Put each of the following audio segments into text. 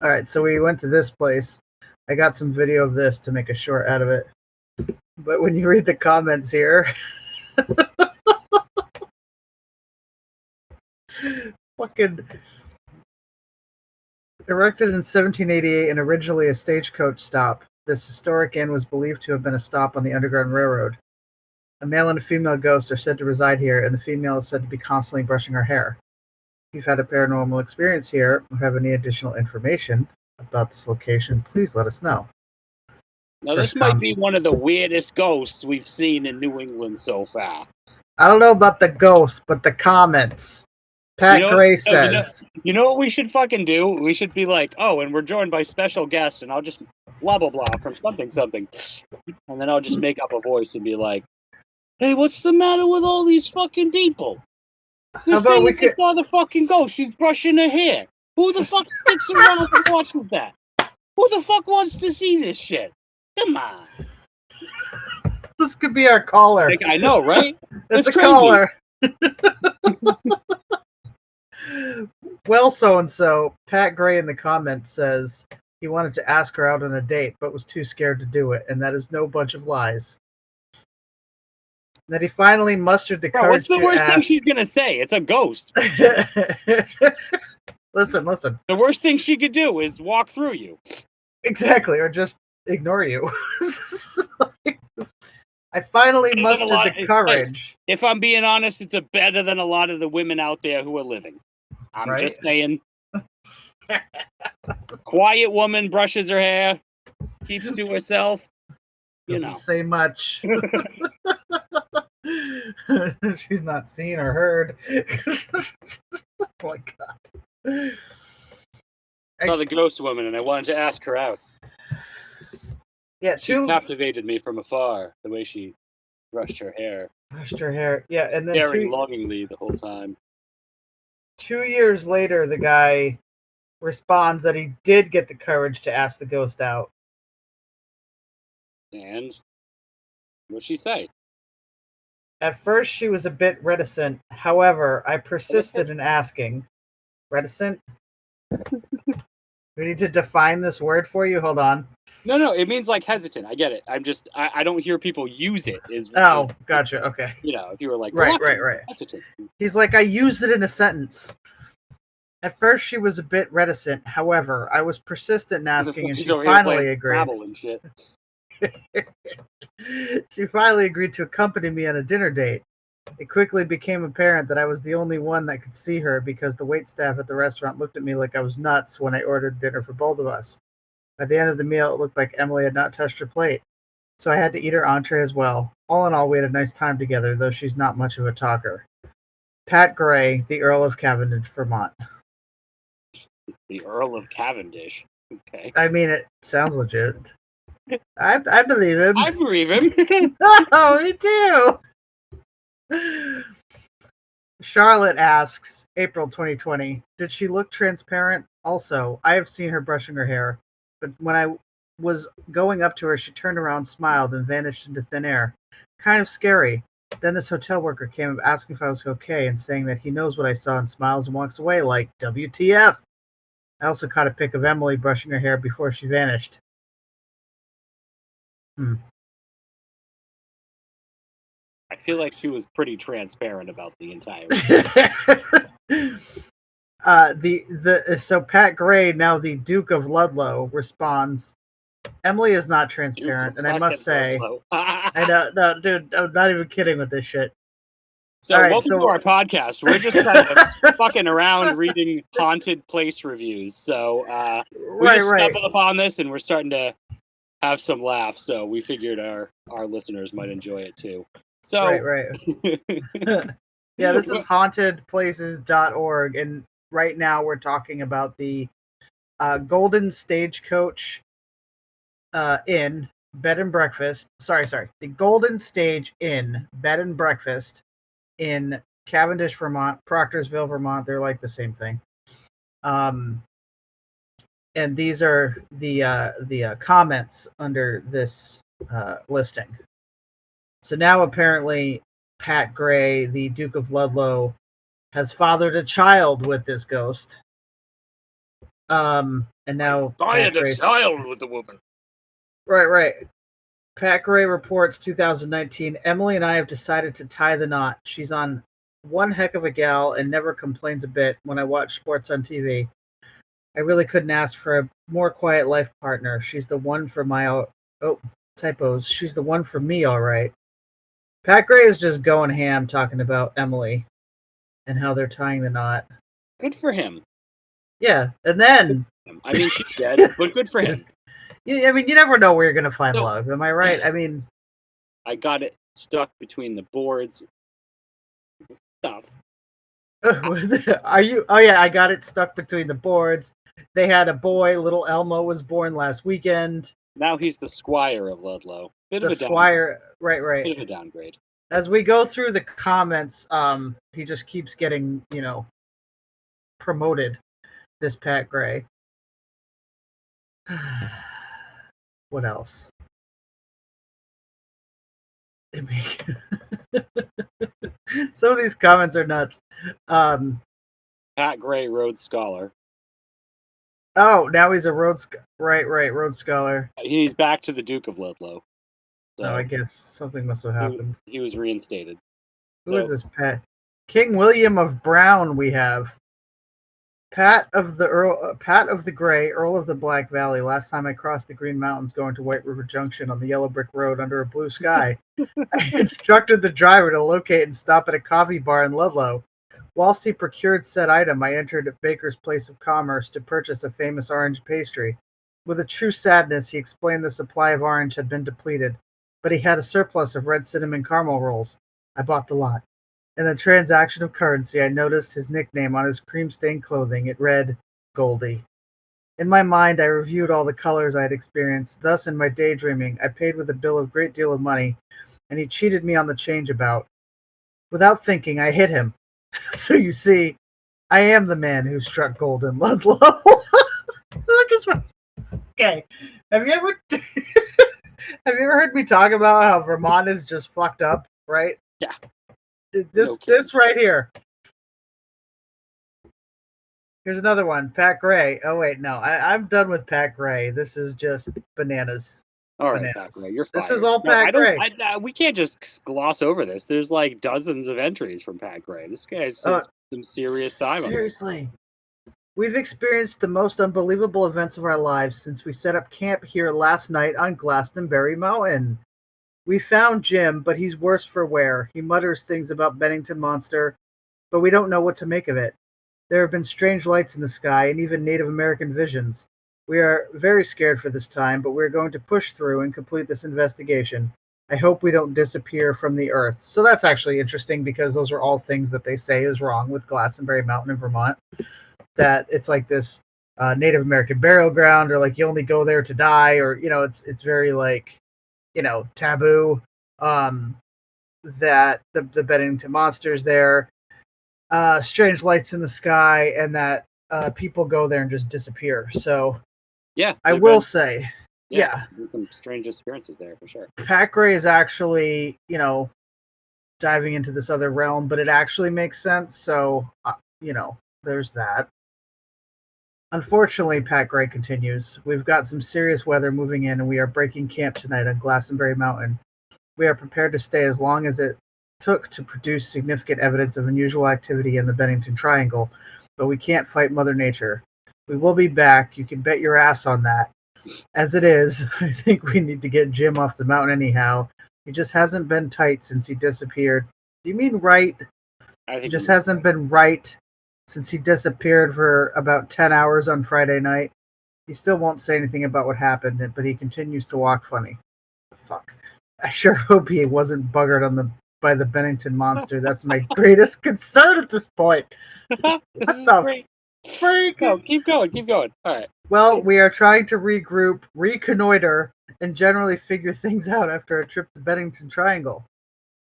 All right, so we went to this place. I got some video of this to make a short out of it. But when you read the comments here, fucking erected in 1788 and originally a stagecoach stop, this historic inn was believed to have been a stop on the Underground Railroad. A male and a female ghost are said to reside here, and the female is said to be constantly brushing her hair. If you've had a paranormal experience here or have any additional information about this location, please let us know. Now, this might be one of the weirdest ghosts we've seen in New England so far. I don't know about the ghost, but the comments. Pat Gray says... You know what we should fucking do? We should be like, oh, and we're joined by special guests, and I'll just blah, blah, blah from something. And then I'll just make up a voice and be like, hey, what's the matter with all these fucking people? This thing we saw the fucking ghost. She's brushing her hair. Who the fuck sticks around and watches that? Who the fuck wants to see this shit? Come on. This could be our caller. I know, right? It's a caller. Well, so-and-so, Pat Gray in the comments says he wanted to ask her out on a date, but was too scared to do it, and that is no bunch of lies. That he finally mustered the courage what's the worst thing she's going to say? It's a ghost. Listen. The worst thing she could do is walk through you. Exactly, or just ignore you. I finally mustered the courage. If I'm being honest, it's better than a lot of the women out there who are living. I'm just saying. Quiet woman, brushes her hair, keeps to herself. Doesn't say much. She's not seen or heard. Oh my god. I saw the ghost woman and I wanted to ask her out. Yeah, she captivated me from afar, the way she brushed her hair. Yeah, and then staring longingly the whole time. 2 years later, the guy responds that he did get the courage to ask the ghost out. And what'd she say? At first, she was a bit reticent. However, I persisted in asking. Reticent? We need to define this word for you? Hold on. No, it means like hesitant. I get it. I don't hear people use it. Gotcha. Okay. If you were like, right. Hesitant. He's like, I used it in a sentence. At first, she was a bit reticent. However, I was persistent in asking, and she finally agreed. And shit. She finally agreed to accompany me on a dinner date. It quickly became apparent that I was the only one that could see her because the waitstaff at the restaurant looked at me like I was nuts when I ordered dinner for both of us. At the end of the meal, it looked like Emily had not touched her plate, so I had to eat her entree as well. All in all, we had a nice time together, though she's not much of a talker. Pat Gray, the Earl of Cavendish, Vermont. The Earl of Cavendish? Okay. I mean, it sounds legit. I believe him. I believe him. Oh, me too. Charlotte asks, April 2020, did she look transparent? Also, I have seen her brushing her hair, but when I was going up to her, she turned around, smiled, and vanished into thin air. Kind of scary. Then this hotel worker came up asking if I was okay and saying that he knows what I saw and smiles and walks away like WTF. I also caught a pic of Emily brushing her hair before she vanished. I feel like she was pretty transparent about the entire So Pat Gray, now the Duke of Ludlow, responds, Emily is not transparent, and I must say, I know, no, dude, I'm not even kidding with this shit. So welcome to our podcast. We're just kind of fucking around reading haunted place reviews. So we just stumbled upon this, and we're starting to have some laughs. So we figured our listeners might enjoy it too. So right. Yeah, this is hauntedplaces.org, and right now we're talking about the Golden Stagecoach Inn Bed and Breakfast. Sorry, the Golden Stage Inn Bed and Breakfast in Cavendish, Vermont, Proctorsville, Vermont. They're like the same thing. And these are the comments under this listing. So now apparently Pat Gray, the Duke of Ludlow, has fathered a child with this ghost. And now Fired Pat a Gray's child with the woman. right. Pat Gray reports 2019. Emily and I have decided to tie the knot. She's on one heck of a gal and never complains a bit when I watch sports on TV. I really couldn't ask for a more quiet life partner. She's the one for my typos. She's the one for me, all right. Pat Gray is just going ham talking about Emily and how they're tying the knot. Good for him. Yeah, and then I mean, she's dead, but good for him. I mean, you never know where you're gonna find love. Am I right? I mean, I got it stuck between the boards. Stuff. Are you? Oh yeah, I got it stuck between the boards. They had a boy. Little Elmo was born last weekend. Now he's the squire of Ludlow. The squire, right. Bit of a downgrade. As we go through the comments, he just keeps getting, promoted. This Pat Gray. What else? Some of these comments are nuts. Pat Gray, Rhodes Scholar. Oh, now he's a Rhodes Scholar. He's back to the Duke of Ludlow. So I guess something must have happened. He was reinstated. Who is this Pat? King William of Brown. We have Pat of the Gray, Earl of the Black Valley. Last time I crossed the Green Mountains going to White River Junction on the yellow brick road under a blue sky, I instructed the driver to locate and stop at a coffee bar in Ludlow. Whilst he procured said item, I entered a baker's place of commerce to purchase a famous orange pastry. With a true sadness, he explained the supply of orange had been depleted, but he had a surplus of red cinnamon caramel rolls. I bought the lot. In the transaction of currency, I noticed his nickname on his cream-stained clothing. It read, Goldie. In my mind, I reviewed all the colors I had experienced. Thus, in my daydreaming, I paid with a bill of great deal of money, and he cheated me on the change about. Without thinking, I hit him. So you see, I am the man who struck gold in Ludlow. Okay. Have you ever heard me talk about how Vermont is just fucked up, right? Yeah. This right here. Here's another one. Pat Gray. Oh wait, no. I'm done with Pat Gray. This is just bananas. All right, Pat Gray, you're fired. This is all Pat Gray. We can't just gloss over this. There's like dozens of entries from Pat Gray. This guy's some serious time. Seriously. We've experienced the most unbelievable events of our lives since we set up camp here last night on Glastonbury Mountain. We found Jim, but he's worse for wear. He mutters things about Bennington Monster, but we don't know what to make of it. There have been strange lights in the sky and even Native American visions. We are very scared for this time, but we're going to push through and complete this investigation. I hope we don't disappear from the earth. So that's actually interesting because those are all things that they say is wrong with Glastonbury Mountain in Vermont. That it's like this Native American burial ground, or like you only go there to die, or it's very like taboo. That the Bennington Monster's there, strange lights in the sky, and that people go there and just disappear. So yeah, I will say, yeah, some strange disappearances there for sure. Pat Gray is actually diving into this other realm, but it actually makes sense. So there's that. Unfortunately, Pat Gray continues, we've got some serious weather moving in and we are breaking camp tonight on Glastonbury Mountain. We are prepared to stay as long as it took to produce significant evidence of unusual activity in the Bennington Triangle, but we can't fight Mother Nature. We will be back. You can bet your ass on that. As it is, I think we need to get Jim off the mountain anyhow. He just hasn't been tight since he disappeared. Do you mean right? He just hasn't been right since he disappeared for about 10 hours on Friday night. He still won't say anything about what happened, but he continues to walk funny. Fuck. I sure hope he wasn't buggered by the Bennington Monster. That's my greatest concern at this point. What the freak? No, keep going. All right. Well, we are trying to regroup, reconnoiter, and generally figure things out after a trip to Bennington Triangle.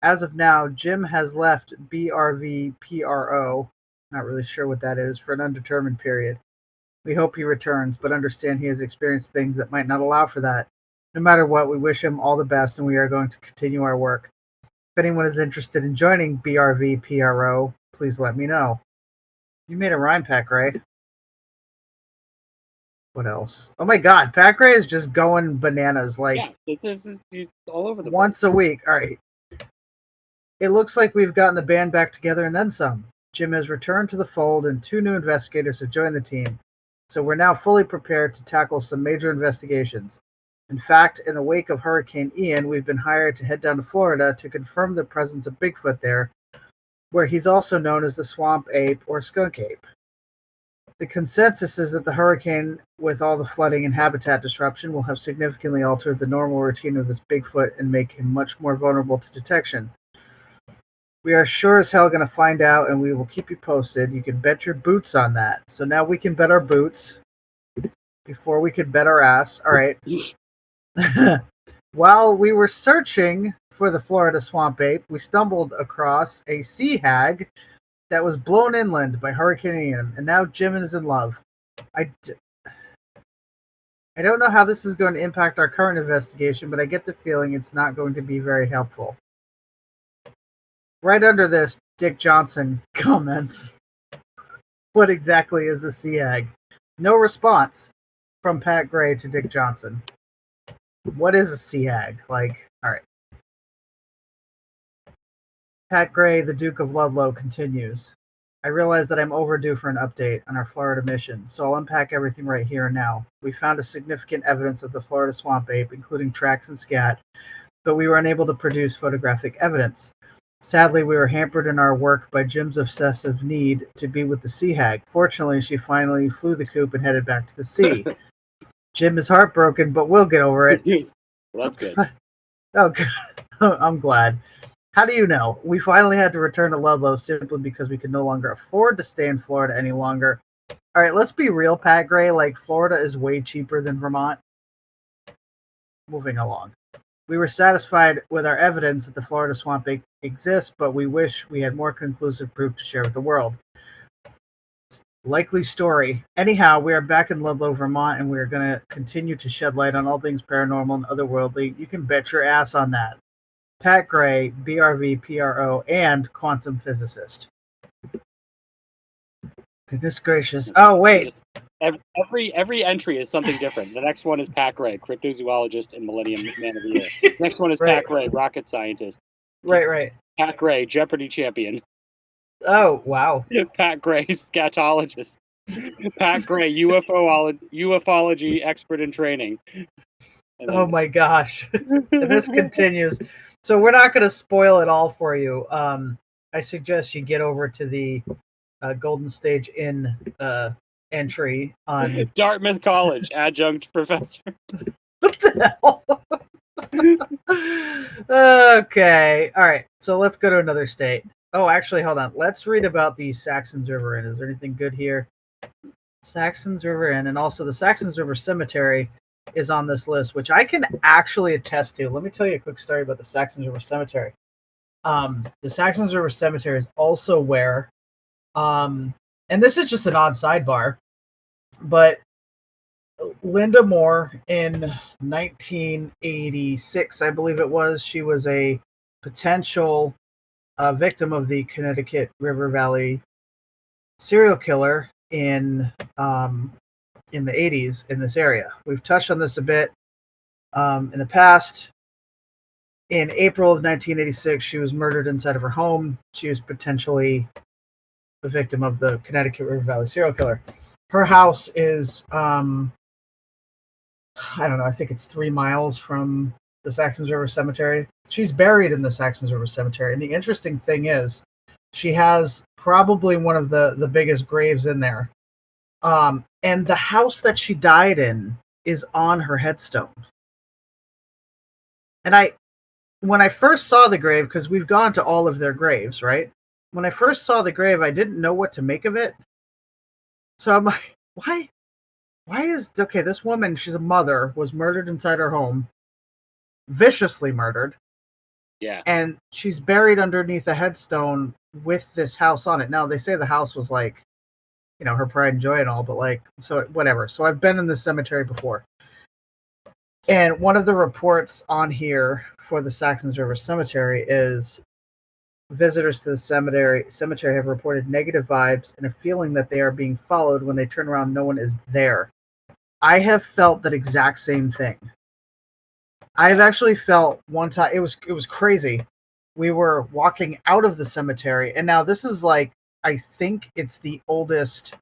As of now, Jim has left BRVPRO, not really sure what that is, for an undetermined period. We hope he returns, but understand he has experienced things that might not allow for that. No matter what, we wish him all the best, and we are going to continue our work. If anyone is interested in joining BRVPRO, please let me know. You made a rhyme, Pat Gray. What else? Oh my God, Pat Gray is just going bananas. Like, Yeah, this is he's all over the place. Once a week. All right. It looks like we've gotten the band back together and then some. Jim has returned to the fold, and 2 new investigators have joined the team. So we're now fully prepared to tackle some major investigations. In fact, in the wake of Hurricane Ian, we've been hired to head down to Florida to confirm the presence of Bigfoot there, where he's also known as the swamp ape or skunk ape. The consensus is that the hurricane, with all the flooding and habitat disruption, will have significantly altered the normal routine of this Bigfoot and make him much more vulnerable to detection. We are sure as hell going to find out, and we will keep you posted. You can bet your boots on that. So now we can bet our boots before we could bet our ass. All right. While we were searching for the Florida swamp ape, we stumbled across a sea hag that was blown inland by Hurricane Ian, and now Jim is in love. I don't know how this is going to impact our current investigation, but I get the feeling it's not going to be very helpful. Right under this, Dick Johnson comments, "What exactly is a sea hag?" No response from Pat Gray to Dick Johnson. What is a sea hag? Like, all right. Pat Gray, the Duke of Ludlow, continues. I realize that I'm overdue for an update on our Florida mission, so I'll unpack everything right here and now. We found a significant evidence of the Florida swamp ape, including tracks and scat, but we were unable to produce photographic evidence. Sadly, we were hampered in our work by Jim's obsessive need to be with the sea hag. Fortunately, she finally flew the coop and headed back to the sea. Jim is heartbroken, but we'll get over it. Well, that's good. Oh, good. I'm glad. How do you know? We finally had to return to Ludlow simply because we could no longer afford to stay in Florida any longer. All right, let's be real, Pat Gray. Like, Florida is way cheaper than Vermont. Moving along. We were satisfied with our evidence that the Florida swamp ape exists, but we wish we had more conclusive proof to share with the world. Likely story. Anyhow, we are back in Ludlow, Vermont, and we are going to continue to shed light on all things paranormal and otherworldly. You can bet your ass on that. Pat Gray, BRV, PRO, and quantum physicist. Goodness gracious. Oh, wait. Every entry is something different. The next one is Pat Gray, cryptozoologist and Millennium Man of the Year. Next one is Right. Pat Gray, rocket scientist. Right. Pat Gray, Jeopardy champion. Oh, wow. Pat Gray, scatologist. Pat Gray, ufology expert in training. Oh my gosh. And this continues. So we're not going to spoil it all for you. I suggest you get over to the Golden Stage Inn entry on Dartmouth College, adjunct professor. What the hell? Okay. All right. So let's go to another state. Oh, actually, hold on. Let's read about the Saxons River Inn. Is there anything good here? Saxons River Inn, and also the Saxons River Cemetery is on this list, which I can actually attest to. Let me tell you a quick story about the Saxons River Cemetery. The Saxons River Cemetery is also where, and this is just an odd sidebar, but Linda Moore in 1986, I believe it was, she was a potential victim of the Connecticut River Valley serial killer in the 80s in this area. We've touched on this a bit in the past. In April of 1986, she was murdered inside of her home. She was potentially the victim of the Connecticut River Valley serial killer. Her house is, I don't know, I think it's 3 miles from the Saxons River Cemetery. She's buried in the Saxons River Cemetery. And the interesting thing is, she has probably one of the biggest graves in there. And the house that she died in is on her headstone. And when I first saw the grave, because we've gone to all of their graves, right? When I first saw the grave, I didn't know what to make of it. So I'm like, why is, okay, this woman, she's a mother, was murdered inside her home, viciously murdered. Yeah. And she's buried underneath a headstone with this house on it. Now, they say the house was like, you know, her pride and joy and all, but like, so whatever. So I've been in this cemetery before. And one of the reports on here for the Saxons River Cemetery is visitors to the cemetery have reported negative vibes and a feeling that they are being followed. When they turn around, no one is there. I have felt that exact same thing. I've actually felt one time it was crazy. We were walking out of the cemetery, and now this is like I think it's the oldest.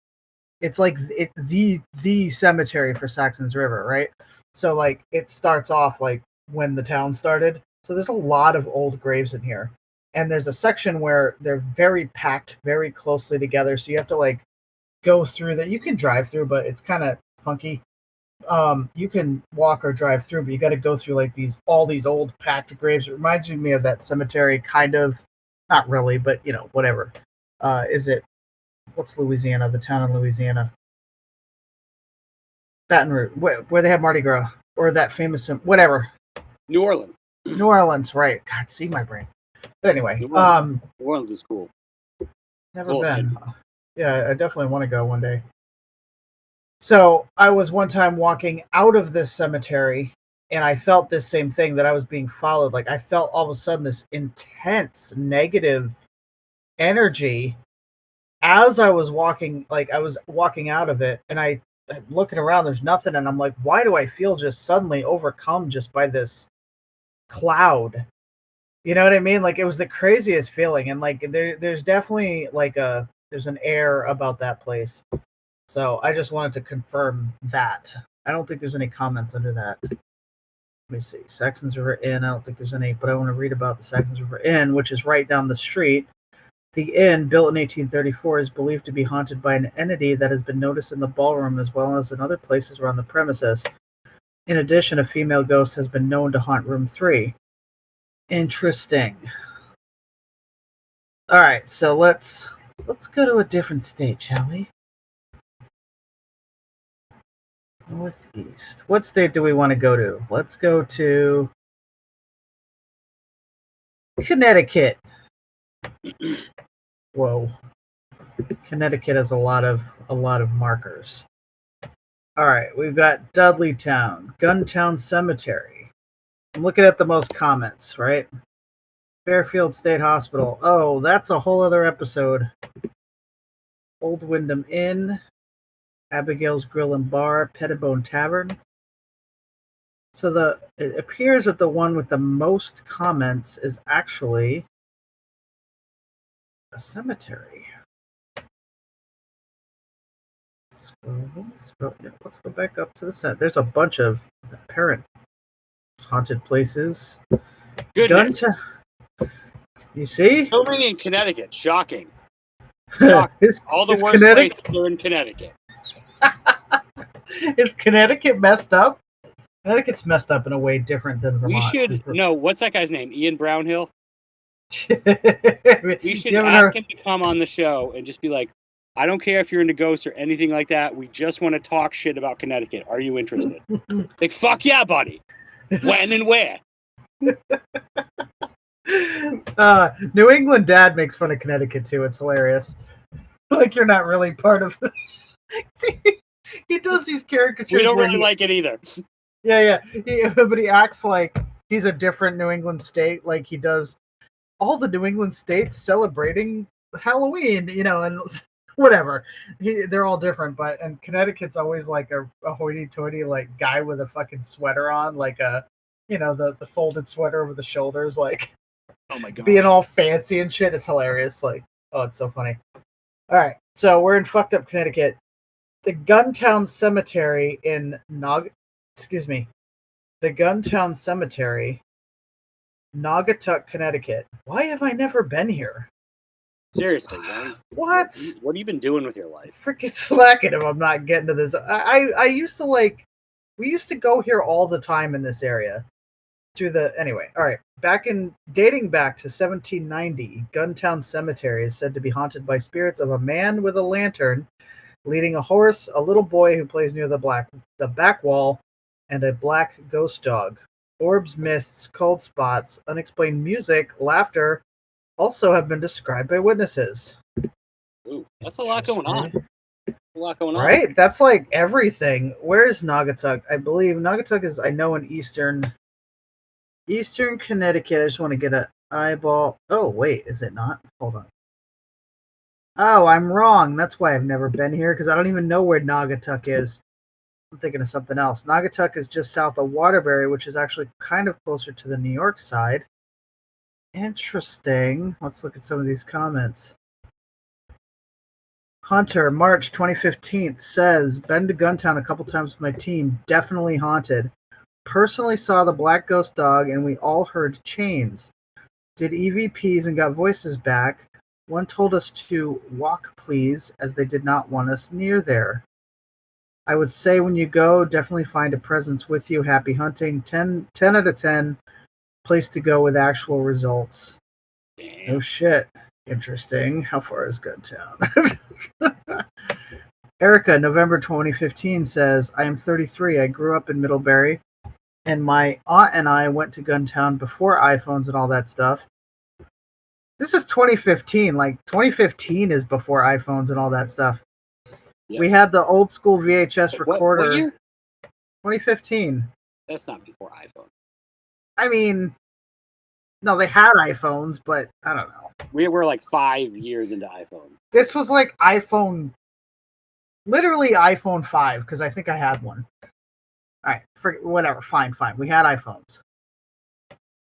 It's like the cemetery for Saxon's River, right? So like it starts off like when the town started. So there's a lot of old graves in here, and there's a section where they're very packed, very closely together. So you have to like go through that. You can drive through, but it's kind of funky. You can walk or drive through, but you got to go through like all these old packed graves. It reminds me of that cemetery, kind of, not really, but whatever. Is it what's Louisiana? The town in Louisiana, Baton Rouge, where they have Mardi Gras or that famous whatever. New Orleans. New Orleans, right? God, see my brain. But anyway, New Orleans is cool. Never been. Yeah, I definitely want to go one day. So I was one time walking out of this cemetery, and I felt this same thing, that I was being followed. Like I felt all of a sudden this intense negative energy as I was walking. Like I was walking out of it, and I'm looking around. There's nothing, and I'm like, why do I feel just suddenly overcome just by this cloud? You know what I mean? Like it was the craziest feeling, and like there's definitely like there's an air about that place. So I just wanted to confirm that. I don't think there's any comments under that. Let me see. Saxons River Inn. I don't think there's any, but I want to read about the Saxons River Inn, which is right down the street. The inn, built in 1834, is believed to be haunted by an entity that has been noticed in the ballroom as well as in other places around the premises. In addition, a female ghost has been known to haunt room 3. Interesting. All right, so let's go to a different state, shall we? Northeast. What state do we want to go to? Let's go to Connecticut. Whoa. Connecticut has a lot of markers. All right, we've got Dudleytown, Guntown Cemetery. I'm looking at the most comments, right? Fairfield State Hospital. Oh, that's a whole other episode. Old Wyndham Inn, Abigail's Grill and Bar, Pettibone Tavern. So it appears that the one with the most comments is actually a cemetery. Let's go back up to the set. There's a bunch of apparent haunted places. Goodness. You see? So many in Connecticut. Shocking. All the worst places are in Connecticut. Is Connecticut messed up? Connecticut's messed up in a way different than Vermont. We should no. What's that guy's name? Ian Brownhill. We should ask him to come on the show and just be like, I don't care if you're into ghosts or anything like that. We just want to talk shit about Connecticut. Are you interested? Like, fuck yeah, buddy. When and where? New England Dad makes fun of Connecticut too. It's hilarious. Like you're not really part of it. He does these caricatures. We don't really like it either. Yeah. But he acts like he's a different New England state. Like he does all the New England states celebrating Halloween, and whatever. They're all different, and Connecticut's always like a hoity-toity like guy with a fucking sweater on, like a the folded sweater over the shoulders, like oh my god, being all fancy and shit. It's hilarious. Like, oh, it's so funny. All right, so we're in fucked up Connecticut. The Guntown Cemetery in the Guntown Cemetery, Naugatuck, Connecticut. Why have I never been here? Seriously, man. What have you been doing with your life? Freaking slacking if I'm not getting to this. I used to we used to go here all the time in this area. Anyway, all right. Dating back to 1790, Guntown Cemetery is said to be haunted by spirits of a man with a lantern leading a horse, a little boy who plays near the back wall, and a black ghost dog. Orbs, mists, cold spots, unexplained music, laughter also have been described by witnesses. Ooh, that's a lot going on. Right? That's like everything. Where's Naugatuck? I believe Naugatuck is, I know, in eastern Connecticut. I just want to get an eyeball. Oh, wait, is it not? Hold on. Oh, I'm wrong. That's why I've never been here, because I don't even know where Naugatuck is. I'm thinking of something else. Naugatuck is just south of Waterbury, which is actually kind of closer to the New York side. Interesting. Let's look at some of these comments. Hunter, March 2015 says, been to Guntown a couple times with my team. Definitely haunted. Personally saw the black ghost dog and we all heard chains. Did EVPs and got voices back. One told us to walk please as they did not want us near there. I would say when you go, definitely find a presence with you. Happy hunting. 10 out of 10. Place to go with actual results. Damn. No shit. Interesting. How far is Guntown? Erica, November 2015 says, I am 33. I grew up in Middlebury, and my aunt and I went to Guntown before iPhones and all that stuff. This is 2015. Like, 2015 is before iPhones and all that stuff. Yep. We had the old school VHS recorder. What year? 2015. That's not before iPhone. I mean, no, they had iPhones, but I don't know. We were like 5 years into iPhone. This was like literally iPhone 5, because I think I had one. All right, whatever, fine. We had iPhones.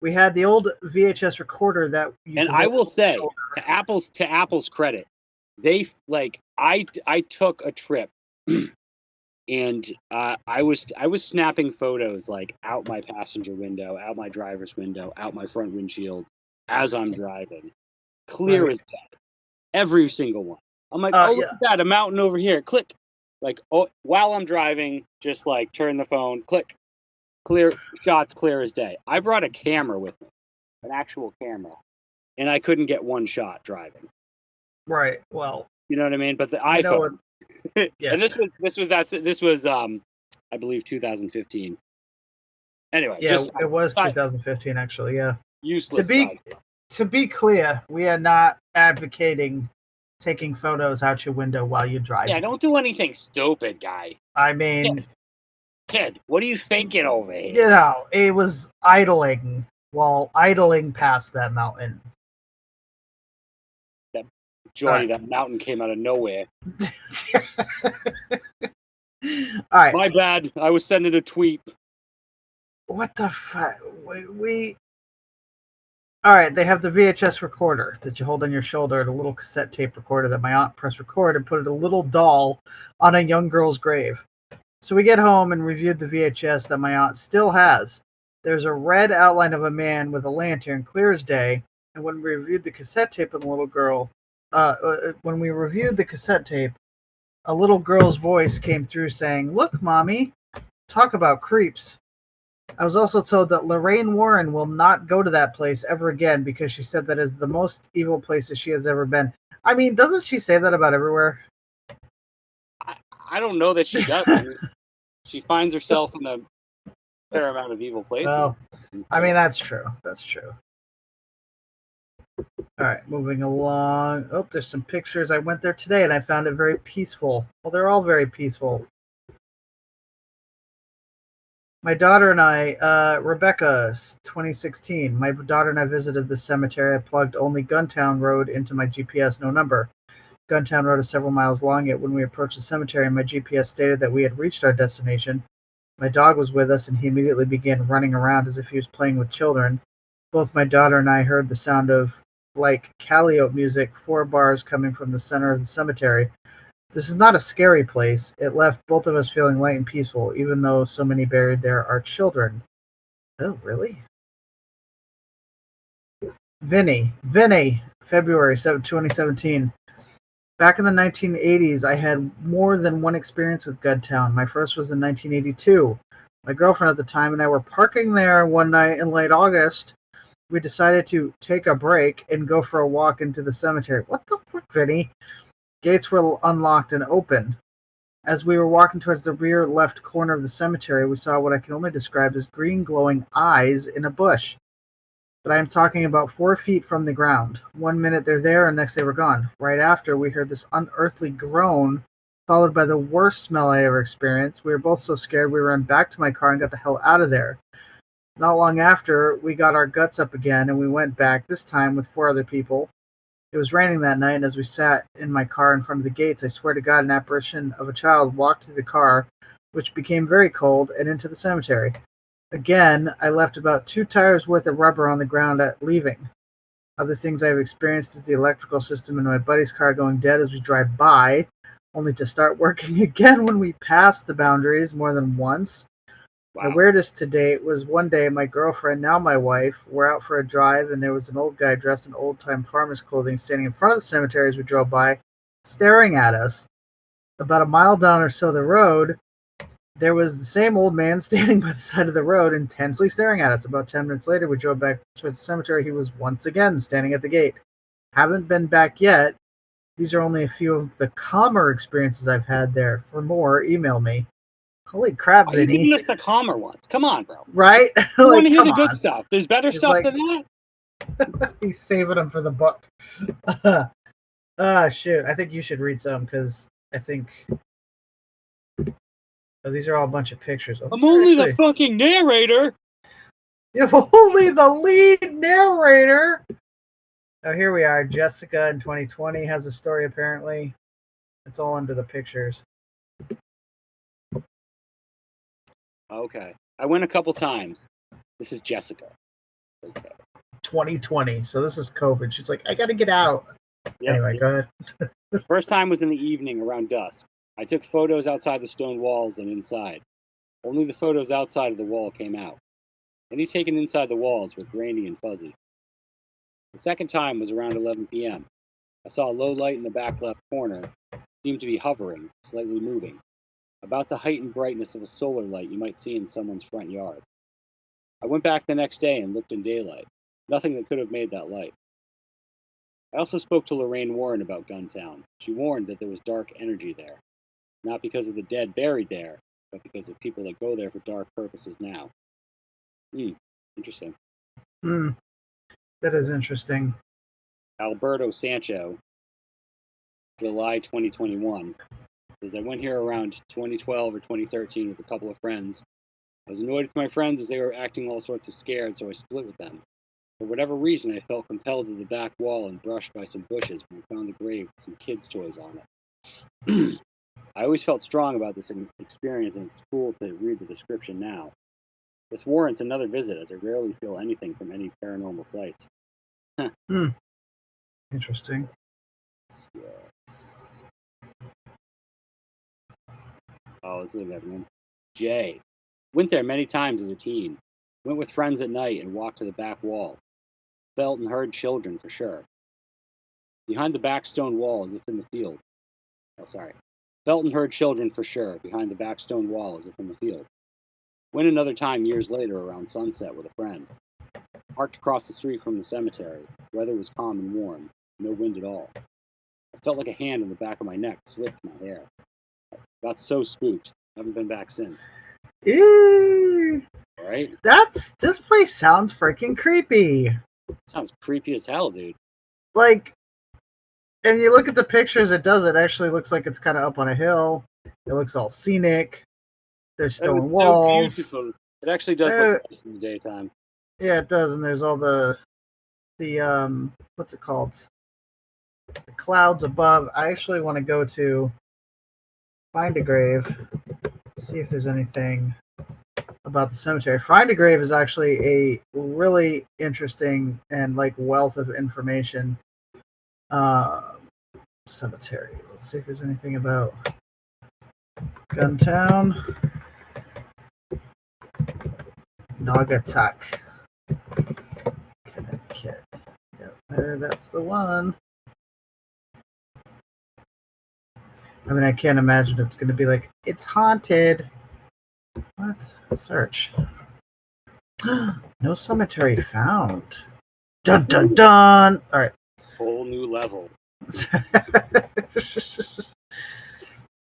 We had the old VHS recorder that you and I will say, to Apple's credit, they I took a trip and I was snapping photos like out my passenger window, out my driver's window, out my front windshield as I'm driving. Clear as day. Every single one. I'm like, look at that, a mountain over here. Click. Like, while I'm driving, just like turn the phone, click. Clear shots, clear as day. I brought a camera with me, an actual camera, and I couldn't get one shot driving. Right. Well, you know what I mean. But the iPhone, and this was I believe 2015. Anyway, yeah, it was 2015 actually. Yeah. Useless. To be clear, we are not advocating taking photos out your window while you drive. Yeah, don't do anything stupid, guy. I mean, kid, what are you thinking over here? You know, it was idling while idling past that mountain. Johnny, that mountain came out of nowhere. All right. My bad. I was sending a tweet. What the fuck? All right, they have the VHS recorder that you hold on your shoulder, and a little cassette tape recorder that my aunt pressed record and put a little doll on a young girl's grave. So we get home and reviewed the VHS that my aunt still has. There's a red outline of a man with a lantern, clear as day. And when we reviewed the cassette tape of the little girl, a little girl's voice came through saying, "Look, Mommy, talk about creeps." I was also told that Lorraine Warren will not go to that place ever again because she said that is the most evil place that she has ever been. I mean, doesn't she say that about everywhere? I don't know that she does. I mean, she finds herself in a fair amount of evil places. Well, I mean, that's true. That's true. All right, moving along. Oh, there's some pictures. I went there today and I found it very peaceful. Well, they're all very peaceful. My daughter and I, Rebecca, 2016. My daughter and I visited the cemetery. I plugged only Guntown Road into my GPS, no number. Guntown Road is several miles long, yet when we approached the cemetery, my GPS stated that we had reached our destination. My dog was with us, and he immediately began running around as if he was playing with children. Both my daughter and I heard the sound of, like, calliope music, 4 bars coming from the center of the cemetery. This is not a scary place. It left both of us feeling light and peaceful, even though so many buried there are children. Oh, really? Vinny, February 7, 2017. Back in the 1980s, I had more than one experience with Guntown. My first was in 1982. My girlfriend at the time and I were parking there one night in late August. We decided to take a break and go for a walk into the cemetery. What the fuck, Vinny? Gates were unlocked and open. As we were walking towards the rear left corner of the cemetery, we saw what I can only describe as green glowing eyes in a bush. But I am talking about 4 feet from the ground. 1 minute they're there, and next they were gone. Right after, we heard this unearthly groan, followed by the worst smell I ever experienced. We were both so scared we ran back to my car and got the hell out of there. Not long after, we got our guts up again, and we went back, this time with 4 other people. It was raining that night, and as we sat in my car in front of the gates, I swear to God, an apparition of a child walked through the car, which became very cold, and into the cemetery. Again, I left about 2 tires worth of rubber on the ground at leaving. Other things I've experienced is the electrical system in my buddy's car going dead as we drive by, only to start working again when we pass the boundaries more than once. My Wow. weirdest to date was one day my girlfriend, now my wife, were out for a drive, and there was an old guy dressed in old-time farmer's clothing standing in front of the cemetery as we drove by, staring at us. About a mile down or so the road, there was the same old man standing by the side of the road, intensely staring at us. About 10 minutes later, we drove back towards the cemetery. He was once again standing at the gate. Haven't been back yet. These are only a few of the calmer experiences I've had there. For more, email me. Holy crap, Why are you Vinny. giving us the calmer ones? Come on, bro. Right? I want Like, to hear come the good on. stuff. There's better He's stuff like- than that. He's saving them for the book. Shoot. I think you should read some because I think. Oh, these are all a bunch of pictures. Oh, I'm only actually... the fucking narrator. You're only the lead narrator. Oh, here we are. Jessica in 2020 has a story, apparently. It's all under the pictures. Okay. I went a couple times. This is Jessica. Okay. 2020. So this is COVID. She's like, I got to get out. Yep. Anyway, go ahead. First time was in the evening around dusk. I took photos outside the stone walls and inside. Only the photos outside of the wall came out. Any taken inside the walls were grainy and fuzzy. The second time was around 11 p.m. I saw a low light in the back left corner. It seemed to be hovering, slightly moving. About the height and brightness of a solar light you might see in someone's front yard. I went back the next day and looked in daylight. Nothing that could have made that light. I also spoke to Lorraine Warren about Guntown. She warned that there was dark energy there. Not because of the dead buried there, but because of people that go there for dark purposes now. Interesting. That is interesting. Alberto Sancho, July 2021. Says, I went here around 2012 or 2013 with a couple of friends. I was annoyed with my friends as they were acting all sorts of scared, so I split with them. For whatever reason, I felt compelled to the back wall and brushed by some bushes when I found the grave with some kids' toys on it. I always felt strong about this experience, and it's cool to read the description now. This warrants another visit, as I rarely feel anything from any paranormal sites. Interesting. Yes. Oh, this is a good one. Jay. Went there many times as a teen. Went with friends at night and walked to the back wall. Felt and heard children for sure. Behind the back stone wall as if in the field. Oh, sorry. Felt and heard children for sure, behind the back stone wall as if in the field. Went another time years later around sunset with a friend. Parked across the street from the cemetery. Weather was calm and warm. No wind at all. I felt like a hand on the back of my neck flipped my hair. Got so spooked. Haven't been back since. Ew. Right? This place sounds freaking creepy. Sounds creepy as hell, dude. Like, and you look at the pictures, it actually looks like it's kind of up on a hill. It looks all scenic. There's stone walls. So beautiful. It actually does look nice in the daytime. Yeah, it does, and there's all the what's it called? The clouds above. I actually want to go to Find a Grave, see if there's anything about the cemetery. Find a Grave is actually a really interesting and like wealth of information. Cemeteries. Let's see if there's anything about Guntown, Naugatuck, Connecticut. Yep, that's the one. I mean, I can't imagine it's going to be like, it's haunted. What? Search. No cemetery found. Dun dun dun. All right. Whole new level.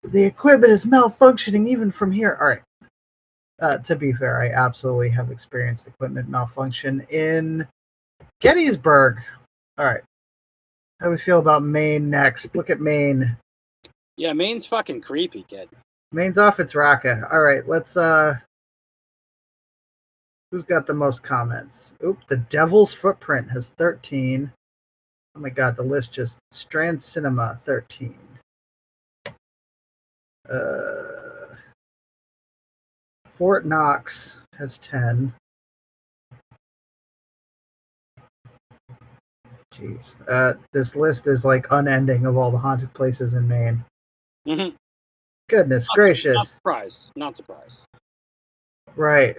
The equipment is malfunctioning even from here. All right. To be fair, I absolutely have experienced equipment malfunction in Gettysburg. All right. How do we feel about Maine next? Look at Maine. Yeah, Maine's fucking creepy, kid. Maine's off its rocker. All right, let's who's got the most comments? Oop, the Devil's Footprint has 13. Oh my god, the list just Strand Cinema 13. Fort Knox has 10. Jeez. This list is like unending of all the haunted places in Maine. Mm-hmm. Goodness gracious. Not surprised. Not surprised. Right.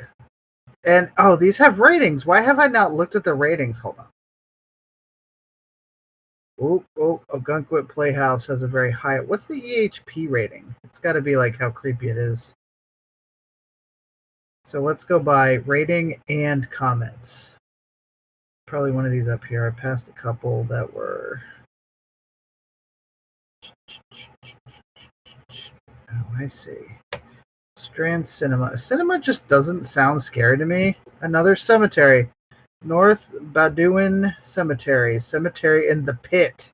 And, these have ratings. Why have I not looked at the ratings? Hold on. Ogunquit Playhouse has a very high... What's the EHP rating? It's got to be like how creepy it is. So let's go by rating and comments. Probably one of these up here. I passed a couple that were... Oh, I see. Strand Cinema. Cinema just doesn't sound scary to me. Another cemetery. North Badouin Cemetery. Cemetery in the Pit.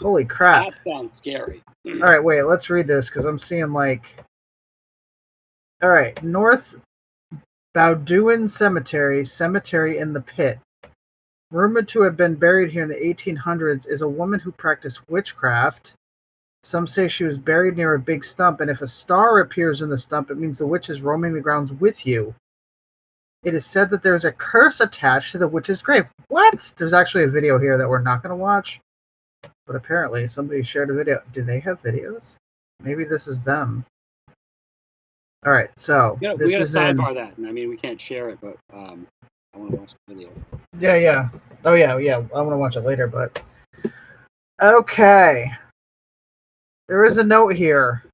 Holy crap. That sounds scary. Alright, wait, let's read this because I'm seeing like... Alright, North Badouin Cemetery. Cemetery in the Pit. Rumored to have been buried here in the 1800s is a woman who practiced witchcraft. Some say she was buried near a big stump, and if a star appears in the stump, it means the witch is roaming the grounds with you. It is said that there is a curse attached to the witch's grave. What? There's actually a video here that we're not going to watch, but apparently somebody shared a video. Do they have videos? Maybe this is them. All right, so we gotta sidebar that. And I mean, we can't share it, but I want to watch the video. Yeah. Oh, yeah. I want to watch it later, but... Okay. There is a note here.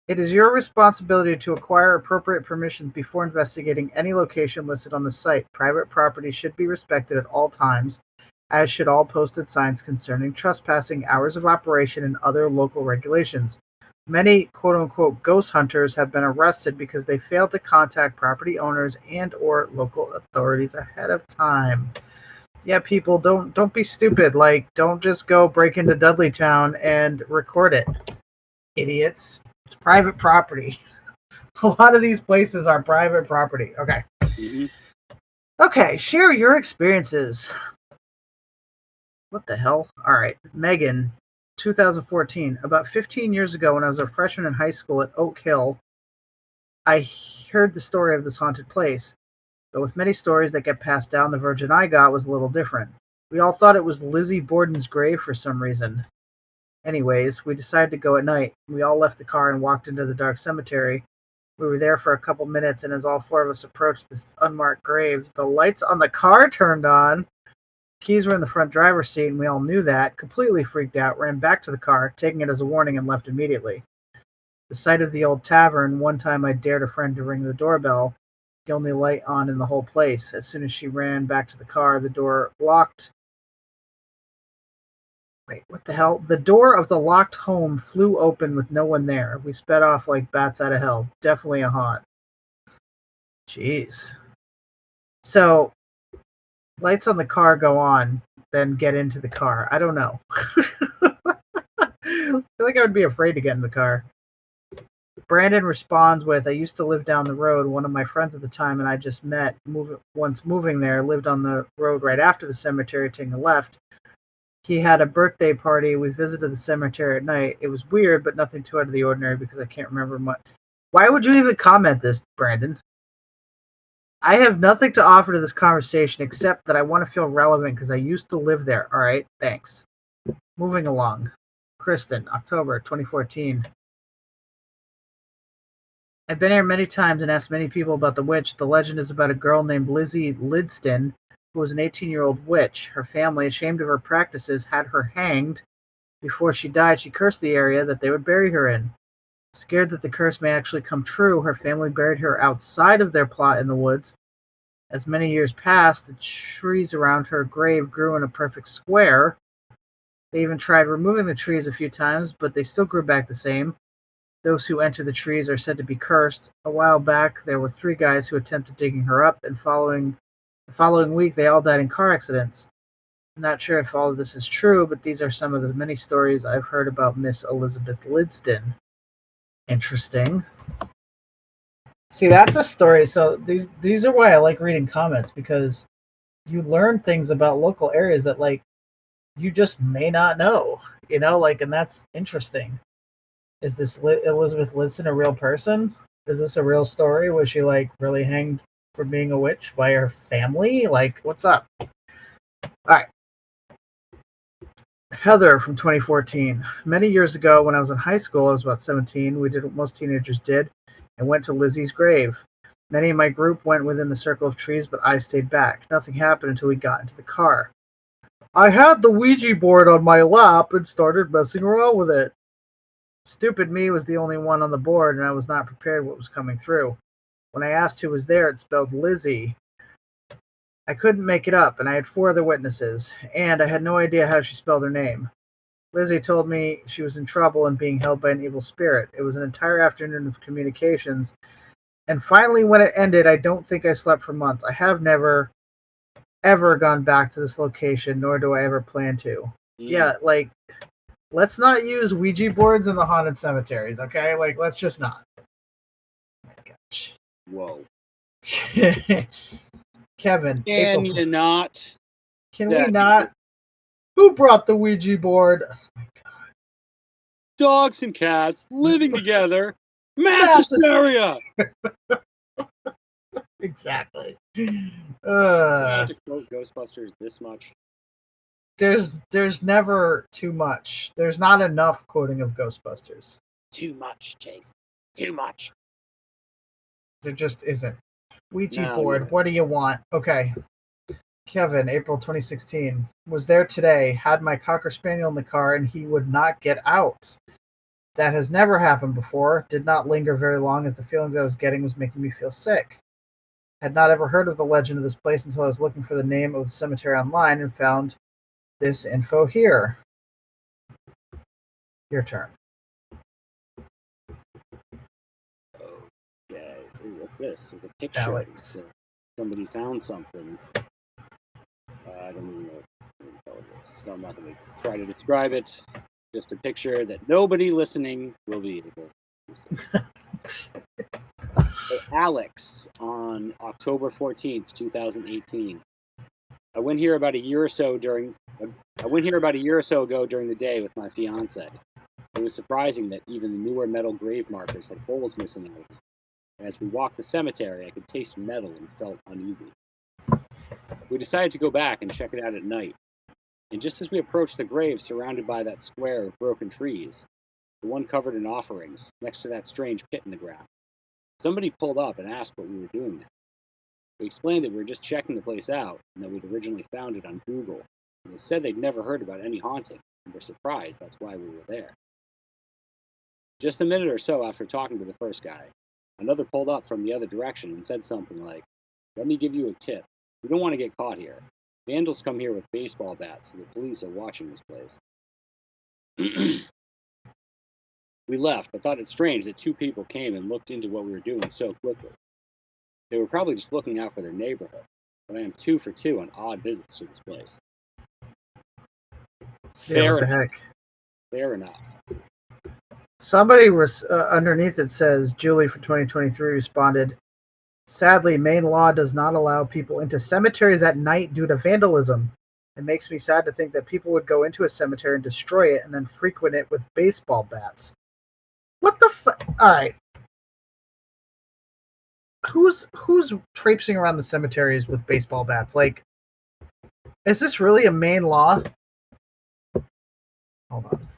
It is your responsibility to acquire appropriate permissions before investigating any location listed on the site. Private property should be respected at all times, as should all posted signs concerning trespassing, hours of operation, and other local regulations. Many quote-unquote ghost hunters have been arrested because they failed to contact property owners and or local authorities ahead of time. Yeah, people, don't be stupid. Like, don't just go break into Dudleytown and record it. Idiots. It's private property. A lot of these places are private property. Okay. Mm-hmm. Okay, share your experiences. What the hell? All right. Megan, 2014. About 15 years ago, when I was a freshman in high school at Oak Hill, I heard the story of this haunted place. But with many stories that get passed down, the version I got was a little different. We all thought it was Lizzie Borden's grave for some reason. Anyways, we decided to go at night. We all left the car and walked into the dark cemetery. We were there for a couple minutes, and as all four of us approached this unmarked grave, the lights on the car turned on. Keys were in the front driver's seat, and we all knew that. Completely freaked out, ran back to the car, taking it as a warning, and left immediately. The sight of the old tavern, one time I dared a friend to ring the doorbell, the only light on in the whole place. As soon as she ran back to the car, the door locked. Wait, what the hell? The door of the locked home flew open with no one there. We sped off like bats out of hell. Definitely a haunt. Jeez. So, lights on the car go on, then get into the car. I don't know. I feel like I would be afraid to get in the car. Brandon responds with, I used to live down the road. One of my friends at the time and I just met, once moving there, lived on the road right after the cemetery, taking a left. He had a birthday party. We visited the cemetery at night. It was weird, but nothing too out of the ordinary because I can't remember much. Why would you even comment this, Brandon? I have nothing to offer to this conversation except that I want to feel relevant because I used to live there. All right, thanks. Moving along. Kristen, October 2014. I've been here many times and asked many people about the witch. The legend is about a girl named Lizzie Lidston, who was an 18-year-old witch. Her family, ashamed of her practices, had her hanged. Before she died, she cursed the area that they would bury her in. Scared that the curse may actually come true, her family buried her outside of their plot in the woods. As many years passed, the trees around her grave grew in a perfect square. They even tried removing the trees a few times, but they still grew back the same. Those who enter the trees are said to be cursed. A while back, there were 3 guys who attempted digging her up, and the following week, they all died in car accidents. I'm not sure if all of this is true, but these are some of the many stories I've heard about Miss Elizabeth Lidston. Interesting. See, that's a story. So these are why I like reading comments, because you learn things about local areas that, like, you just may not know, and that's interesting. Is this Elizabeth Lidston a real person? Is this a real story? Was she like really hanged for being a witch by her family? Like, what's up? All right. Heather from 2014. Many years ago, when I was in high school, I was about 17. We did what most teenagers did and went to Lizzie's grave. Many in my group went within the circle of trees, but I stayed back. Nothing happened until we got into the car. I had the Ouija board on my lap and started messing around with it. Stupid me was the only one on the board, and I was not prepared what was coming through. When I asked who was there, it spelled Lizzie. I couldn't make it up, and I had 4 other witnesses, and I had no idea how she spelled her name. Lizzie told me she was in trouble and being held by an evil spirit. It was an entire afternoon of communications, and finally, when it ended, I don't think I slept for months. I have never, ever gone back to this location, nor do I ever plan to. Yeah, like, let's not use Ouija boards in the haunted cemeteries, okay? Like, let's just not. Oh my gosh. Whoa. Kevin, Can you not? Can we not? Who brought the Ouija board? Oh my god. Dogs and cats living together. Mass hysteria! Exactly. To quote Ghostbusters this much. There's never too much. There's not enough quoting of Ghostbusters. Too much, Chase. Too much. There just isn't. Ouija board, what do you want? Okay. Kevin, April 2016. Was there today, had my Cocker Spaniel in the car, and he would not get out. That has never happened before. Did not linger very long, as the feelings I was getting was making me feel sick. Had not ever heard of the legend of this place until I was looking for the name of the cemetery online and found this info here. Your turn. Okay. Ooh, what's this? There's a picture. Alex. Somebody found something. I don't even know what it is, so I'm not going to try to describe it. Just a picture that nobody listening will be able to see. So Alex, on October 14th, 2018. I went here about a year or so ago during the day with my fiance. It was surprising that even the newer metal grave markers had holes missing out of them. And as we walked the cemetery, I could taste metal and felt uneasy. We decided to go back and check it out at night. And just as we approached the grave surrounded by that square of broken trees, the one covered in offerings, next to that strange pit in the ground, somebody pulled up and asked what we were doing there. We explained that we were just checking the place out and that we'd originally found it on Google. And they said they'd never heard about any haunting and were surprised that's why we were there. Just a minute or so after talking to the first guy, another pulled up from the other direction and said something like, "Let me give you a tip. We don't want to get caught here. Vandals come here with baseball bats, so the police are watching this place." We left, but thought it strange that 2 people came and looked into what we were doing so quickly. They were probably just looking out for their neighborhood, but I am 2 for 2 on odd visits to this place. Fair enough. Fair enough. Somebody was underneath it says, Julie for 2023 responded, "Sadly, Maine law does not allow people into cemeteries at night due to vandalism. It makes me sad to think that people would go into a cemetery and destroy it and then frequent it with baseball bats." What the fuck? All right. Who's traipsing around the cemeteries with baseball bats? Like, is this really a Maine law? Hold on.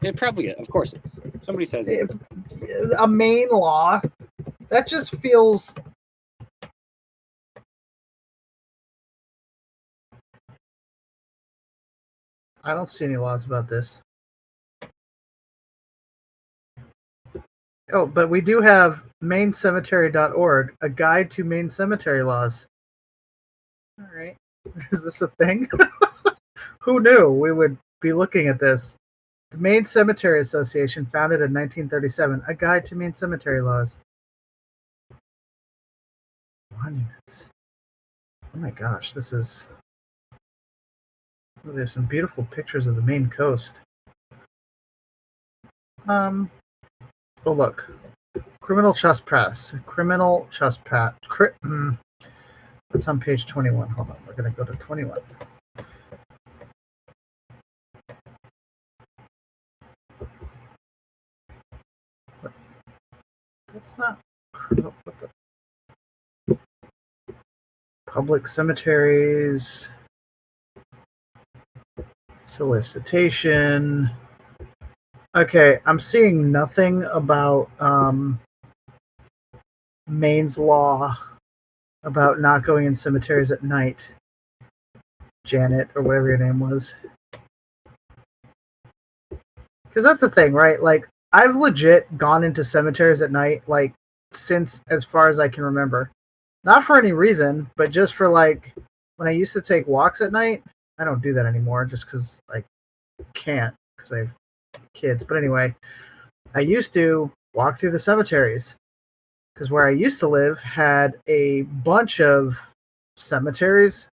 It probably is. Of course it is. Somebody says it. A Maine law? That just feels... I don't see any laws about this. Oh, but we do have maincemetery.org, a guide to Maine cemetery laws. All right. Is this a thing? Who knew we would be looking at this? The Maine Cemetery Association, founded in 1937, a guide to Maine cemetery laws. Monuments. Oh my gosh, this is... Oh, there's some beautiful pictures of the Maine coast. Oh, look. Criminal trespass. Criminal trespass. That's on page 21. Hold on, we're going to go to 21. It's not. What the? Public cemeteries. Solicitation. Okay, I'm seeing nothing about Maine's law about not going in cemeteries at night. Janet, or whatever your name was. Because that's the thing, right? Like, I've legit gone into cemeteries at night, like, since as far as I can remember. Not for any reason, but just for, like, when I used to take walks at night. I don't do that anymore just because I can't, because I have kids. But anyway, I used to walk through the cemeteries because where I used to live had a bunch of cemeteries.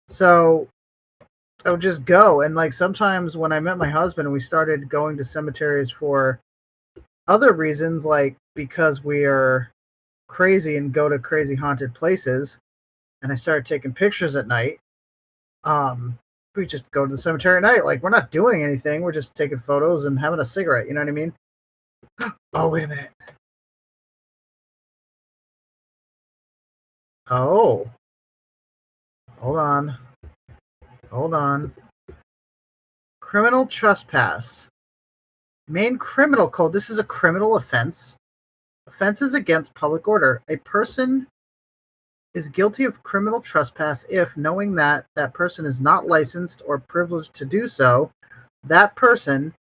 So I would just go. And, like, sometimes when I met my husband and we started going to cemeteries for other reasons, like because we are crazy and go to crazy haunted places, and I started taking pictures at night, we just go to the cemetery at night. Like, we're not doing anything. We're just taking photos and having a cigarette. You know what I mean? Oh, wait a minute. Oh. Hold on. Hold on. Criminal trespass. Maine Criminal Code. This is a criminal offense. Offenses against public order. A person is guilty of criminal trespass if, knowing that that person is not licensed or privileged to do so, that person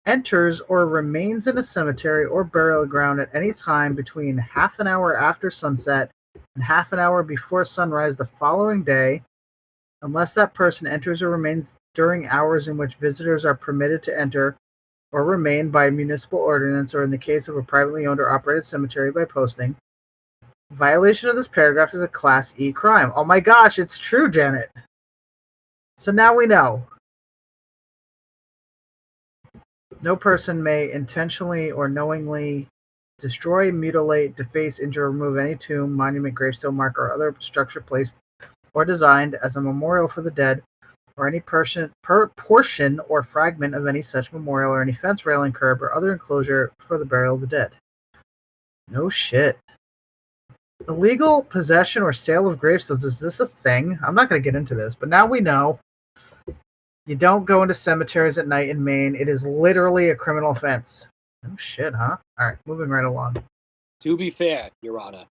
enters or remains in a cemetery or burial ground at any time between half an hour after sunset and half an hour before sunrise the following day, unless that person enters or remains during hours in which visitors are permitted to enter or remain by municipal ordinance, or in the case of a privately owned or operated cemetery by posting. Violation of this paragraph is a Class E crime. Oh my gosh, it's true, Janet. So now we know. No person may intentionally or knowingly destroy, mutilate, deface, injure, or remove any tomb, monument, gravestone, mark, or other structure placed or designed as a memorial for the dead, or any portion or fragment of any such memorial, or any fence, railing, curb, or other enclosure for the burial of the dead. No shit. Illegal possession or sale of gravestones, is this a thing? I'm not going to get into this, but now we know. You don't go into cemeteries at night in Maine. It is literally a criminal offense. No shit, huh? All right, moving right along. To be fair, Your Honor.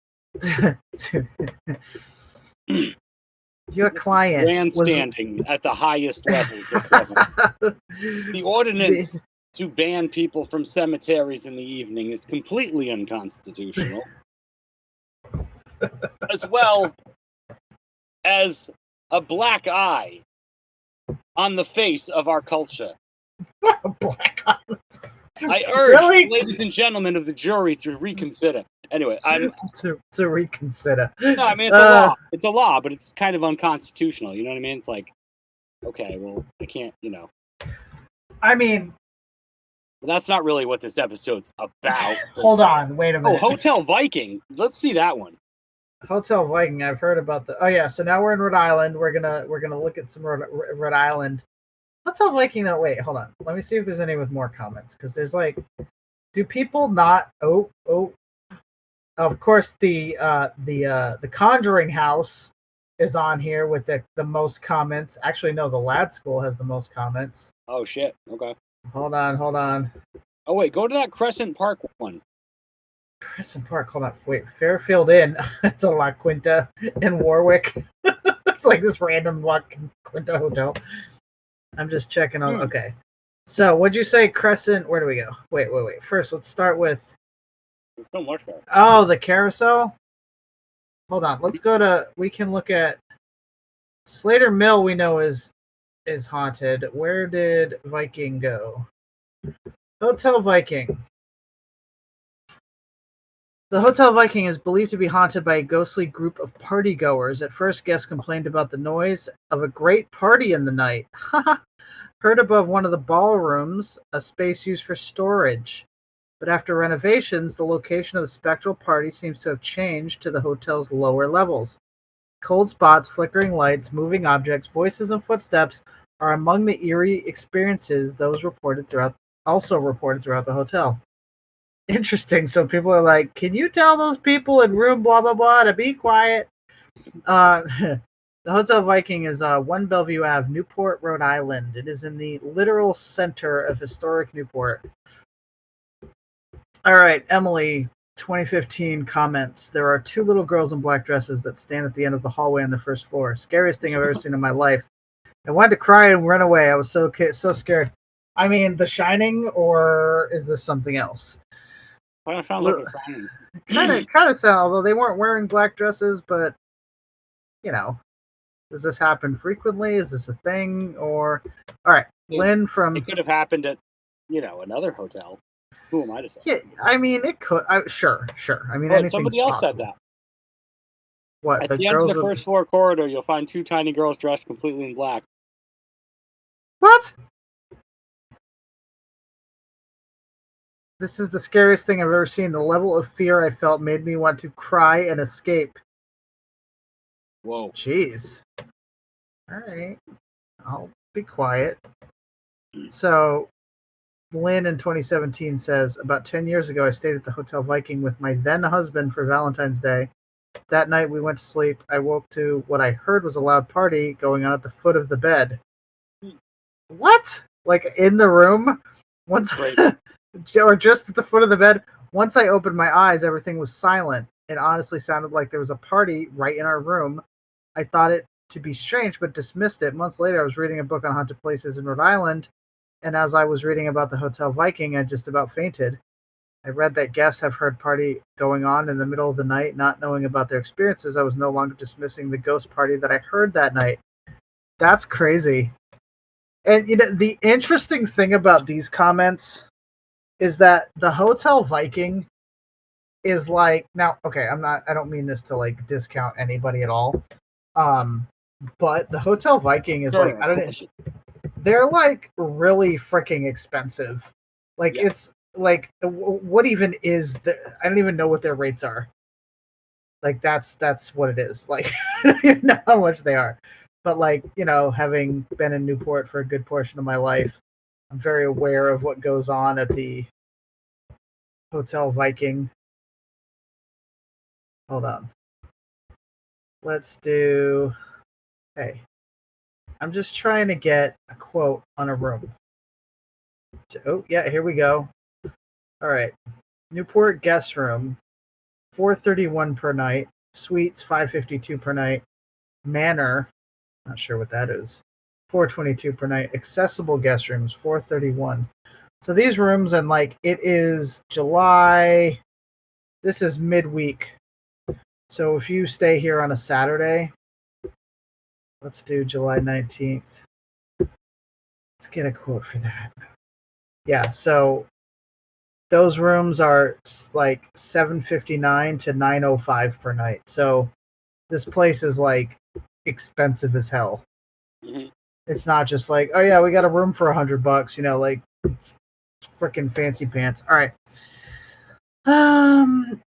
Your client grandstanding at the highest level. The ordinance to ban people from cemeteries in the evening is completely unconstitutional. As well as a black eye on the face of our culture. Black eye. I urge ladies and gentlemen of the jury to reconsider. Anyway, I'm to reconsider. No, I mean, it's a law. It's a law, but it's kind of unconstitutional. You know what I mean? It's like, okay, well, I can't, I mean, that's not really what this episode's about. Hold on, wait a minute. Oh, Hotel Viking. Let's see that one. Hotel Viking. I've heard about the. Oh yeah, so now we're in Rhode Island. We're gonna look at some Rhode Island. Hotel Viking. No, wait, hold on. Let me see if there's any with more comments, because there's like, do people not? Oh. Of course, the Conjuring House is on here with the most comments. Actually, no, the Lad School has the most comments. Oh shit. Okay. Hold on. Oh wait, go to that Crescent Park one. Crescent Park. Hold on. Wait, Fairfield Inn. It's a La Quinta in Warwick. It's like this random La Quinta hotel. I'm just checking on. Okay. So, what'd you say, Crescent? Where do we go? Wait. First, let's start with. There's so much there. Oh, the carousel? Hold on. Let's go to... We can look at... Slater Mill, we know, is haunted. Where did Viking go? Hotel Viking. The Hotel Viking is believed to be haunted by a ghostly group of partygoers. At first, guests complained about the noise of a great party in the night. Heard above one of the ballrooms, a space used for storage. But after renovations, the location of the spectral party seems to have changed to the hotel's lower levels. Cold spots, flickering lights, moving objects, voices, and footsteps are among the eerie experiences also reported throughout the hotel. interesting. So people are like, "Can you tell those people in room blah blah blah to be quiet?" The Hotel Viking is 1 Bellevue Ave, Newport, Rhode Island. It is in the literal center of historic Newport. All right, Emily, 2015 comments. There are 2 little girls in black dresses that stand at the end of the hallway on the first floor. Scariest thing I've ever seen in my life. I wanted to cry and run away. I was so scared. I mean, The Shining, or is this something else? Well, it sounds like The Shining. Kind of sound. Although they weren't wearing black dresses, but you know, does this happen frequently? Is this a thing? Or all right, Lynn from. It could have happened at, another hotel. Who am I to say? Yeah, I mean, it could. Sure. I mean, anything's somebody else possible. said that. What, At the end of the first floor corridor, you'll find 2 tiny girls dressed completely in black. What? This is the scariest thing I've ever seen. The level of fear I felt made me want to cry and escape. Whoa. Jeez. All right. I'll be quiet. So, Lynn in 2017 says, about 10 years ago, I stayed at the Hotel Viking with my then husband for Valentine's Day. That night, we went to sleep. I woke to what I heard was a loud party going on at the foot of the bed. What? Like in the room? Once, or just at the foot of the bed? Once I opened my eyes, everything was silent. It honestly sounded like there was a party right in our room. I thought it to be strange, but dismissed it. Months later, I was reading a book on haunted places in Rhode Island, and as I was reading about the Hotel Viking, I just about fainted. I read that guests have heard party going on in the middle of the night, not knowing about their experiences. I was no longer dismissing the ghost party that I heard that night. That's crazy. And the interesting thing about these comments is that the Hotel Viking is like, now, okay, I don't mean this to like discount anybody at all. But the Hotel Viking is like, I don't know, they're like really freaking expensive. Like it's like, what even is I don't even know what their rates are. Like that's what it is. Like I don't even know how much they are. But like, having been in Newport for a good portion of my life, I'm very aware of what goes on at the Hotel Viking. Hold on. Let's do. Hey, I'm just trying to get a quote on a room. Oh, yeah, here we go. All right. Newport guest room, $431 per night. Suites, $552 per night. Manor, not sure what that is, $422 per night. Accessible guest rooms, $431. So these rooms, and like it is July. This is midweek. So if you stay here on a Saturday, let's do July 19th. Let's get a quote for that. Yeah, so those rooms are like $759 to $905 per night. So this place is like expensive as hell. Mm-hmm. It's not just like, oh yeah, we got a room for $100, like it's freaking fancy pants. All right.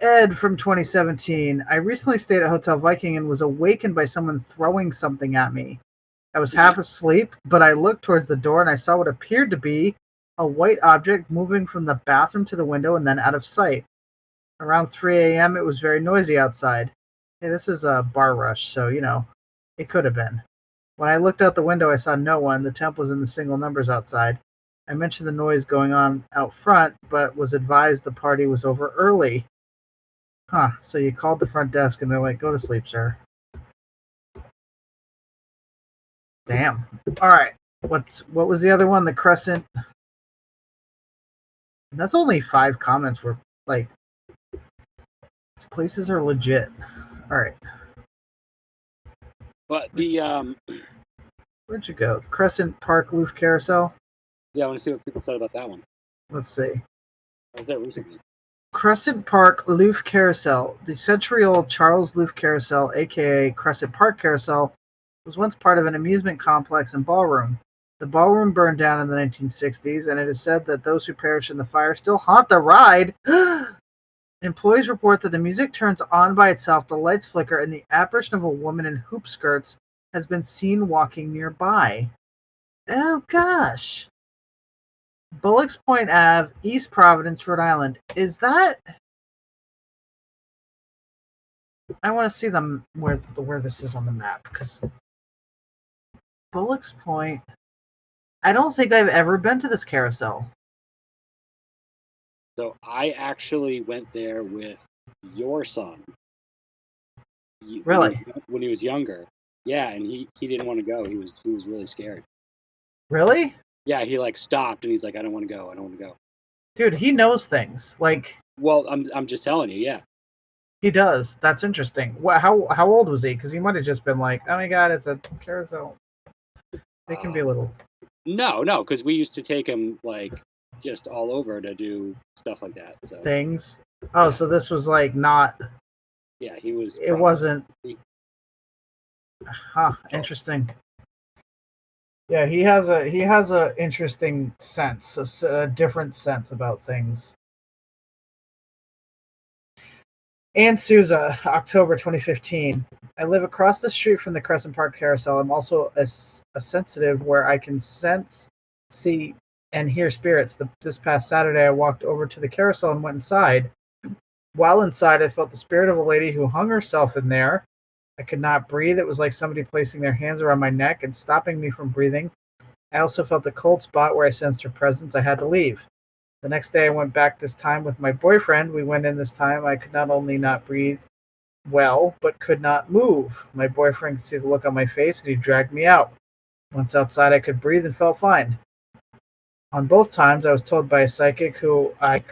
Ed from 2017. I recently stayed at Hotel Viking and was awakened by someone throwing something at me. I was half asleep, but I looked towards the door and I saw what appeared to be a white object moving from the bathroom to the window and then out of sight. Around 3 a.m., it was very noisy outside. Hey, this is a bar rush, so, it could have been. When I looked out the window, I saw no one. The temp was in the single numbers outside. I mentioned the noise going on out front, but was advised the party was over early. Huh, so you called the front desk and they're like, go to sleep, sir. Damn. All right. What was the other one? The Crescent. That's only 5 comments. Were like, these places are legit. All right. But the where'd you go? The Crescent Park Loof Carousel. Yeah, I want to see what people said about that one. Let's see. I was there recently. Crescent Park Loof Carousel. The century-old Charles Loof Carousel, a.k.a. Crescent Park Carousel, was once part of an amusement complex and ballroom. The ballroom burned down in the 1960s, and it is said that those who perished in the fire still haunt the ride. Employees report that the music turns on by itself, the lights flicker, and the apparition of a woman in hoop skirts has been seen walking nearby. Oh, gosh. Bullocks Point Ave, East Providence, Rhode Island. Is that? I want to see them where this is on the map because Bullocks Point. I don't think I've ever been to this carousel. So I actually went there with your son. Really? When he was younger. Yeah, and he didn't want to go. He was really scared. Really? Yeah, he like stopped and he's like, I don't want to go. I don't want to go. Dude, he knows things. Like Well, I'm just telling you, yeah. he does. That's interesting. What? How old was he? Because he might have just been like, oh my god, it's a carousel. They can be a little. No, because we used to take him like just all over to do stuff like that. So. Things. Oh, yeah. So this was like not. Yeah, he was. It wasn't. Huh. Interesting. Yeah, he has a interesting sense, a different sense about things. Ann Souza, October 2015. I live across the street from the Crescent Park Carousel. I'm also a sensitive where I can sense, see, and hear spirits. This past Saturday, I walked over to the carousel and went inside. While inside, I felt the spirit of a lady who hung herself in there. I could not breathe. It was like somebody placing their hands around my neck and stopping me from breathing. I also felt a cold spot where I sensed her presence. I had to leave. The next day I went back, this time with my boyfriend. We went in this time. I could not only not breathe well, but could not move. My boyfriend could see the look on my face and he dragged me out. Once outside I could breathe and felt fine. On both times I was told by a psychic who I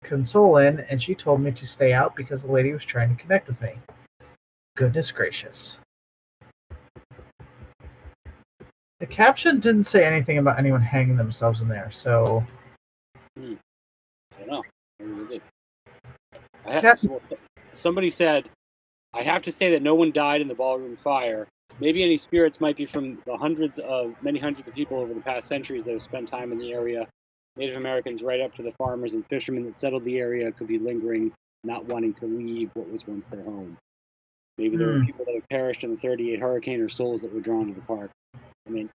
console in, and she told me to stay out because the lady was trying to connect with me. Goodness gracious. The caption didn't say anything about anyone hanging themselves in there, so... I don't know. I really did. Somebody said, I have to say that no one died in the ballroom fire. Maybe any spirits might be from the many hundreds of people over the past centuries that have spent time in the area. Native Americans right up to the farmers and fishermen that settled the area could be lingering, not wanting to leave what was once their home. Maybe there were people that have perished in the 38 hurricane or souls that were drawn to the park. I mean,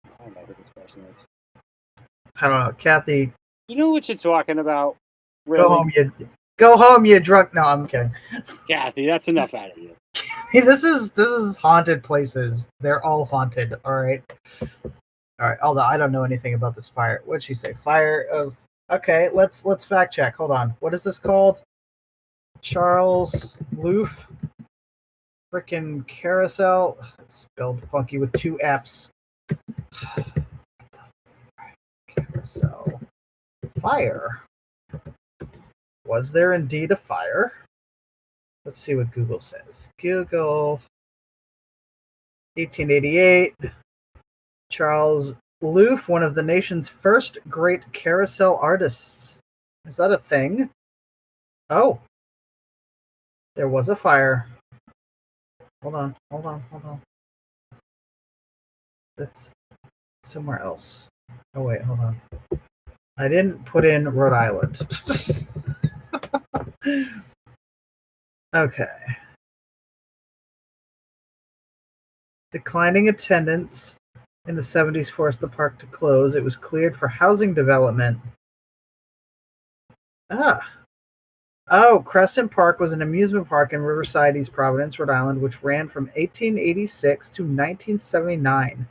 I don't know who this person is. I don't know. Kathy. You know what you're talking about? Really? Go home, you drunk. No, I'm kidding. Kathy, that's enough out of you. This is haunted places. They're all haunted. All right. All right. Although I don't know anything about this fire. What'd she say? Fire of. Okay. Let's fact check. Hold on. What is this called? Charles Loof. Frickin' carousel. It's spelled funky with 2 F's. Carousel. Fire. Was there indeed a fire? Let's see what Google says. Google. 1888. Charles Loof, one of the nation's first great carousel artists. Is that a thing? Oh. There was a fire. Hold on. That's somewhere else. Oh, wait, hold on. I didn't put in Rhode Island. Okay. Declining attendance in the 70s forced the park to close. It was cleared for housing development. Oh, Crescent Park was an amusement park in Riverside, East Providence, Rhode Island, which ran from 1886 to 1979.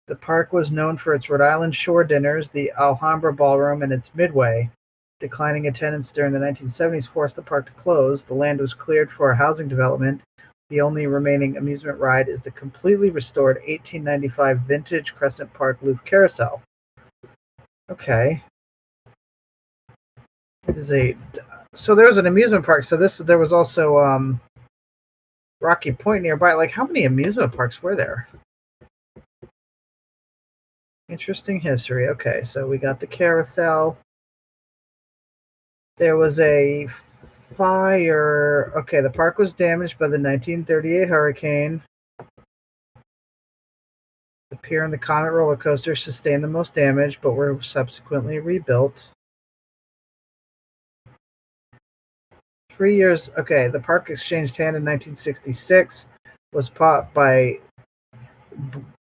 The park was known for its Rhode Island shore dinners, the Alhambra Ballroom, and its Midway. Declining attendance during the 1970s forced the park to close. The land was cleared for housing development. The only remaining amusement ride is the completely restored 1895 vintage Crescent Park Loof Carousel. Okay. It is so there's an amusement park. So there was also Rocky Point nearby. Like, how many amusement parks were there? Interesting history. Okay, so we got the carousel. There was a fire. Okay, the park was damaged by the 1938 hurricane. The pier and the Comet roller coaster sustained the most damage, but were subsequently rebuilt. 3 years. Okay, the park exchanged hand in 1966. Was bought by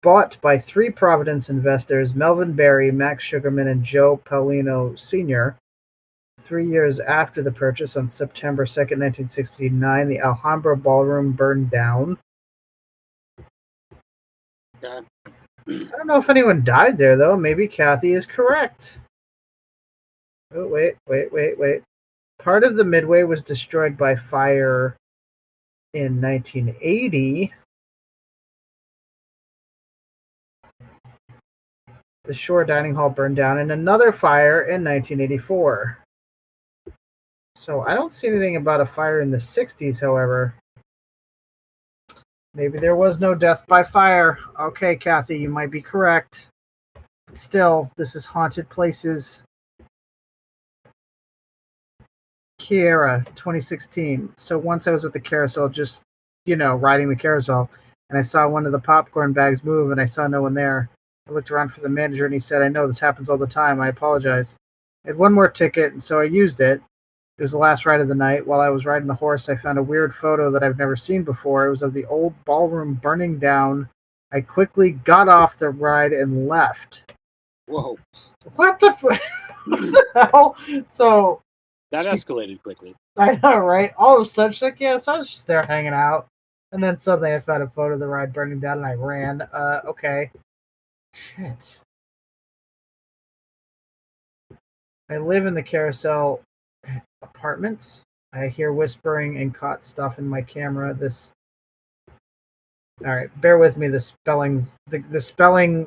bought by three Providence investors, Melvin Berry, Max Sugarman, and Joe Paulino Sr. 3 years after the purchase, on September 2nd, 1969, the Alhambra Ballroom burned down. God. I don't know if anyone died there, though. Maybe Kathy is correct. Oh, wait. Part of the Midway was destroyed by fire in 1980. The Shore Dining Hall burned down in another fire in 1984. So I don't see anything about a fire in the 60s, however. Maybe there was no death by fire. Okay, Kathy, you might be correct. Still, this is Haunted Places. Kiera, 2016. So once I was at the carousel, just, riding the carousel, and I saw one of the popcorn bags move, and I saw no one there. I looked around for the manager, and he said, "I know this happens all the time. I apologize." I had one more ticket, and so I used it. It was the last ride of the night. While I was riding the horse, I found a weird photo that I've never seen before. It was of the old ballroom burning down. I quickly got off the ride and left. Whoa. What the hell? So that escalated quickly. I know, right? All of a sudden, she's like, yeah, so I was just there hanging out. And then suddenly I found a photo of the ride burning down and I ran. Okay. Shit. I live in the Carousel apartments. I hear whispering and caught stuff in my camera. All right, bear with me. The spelling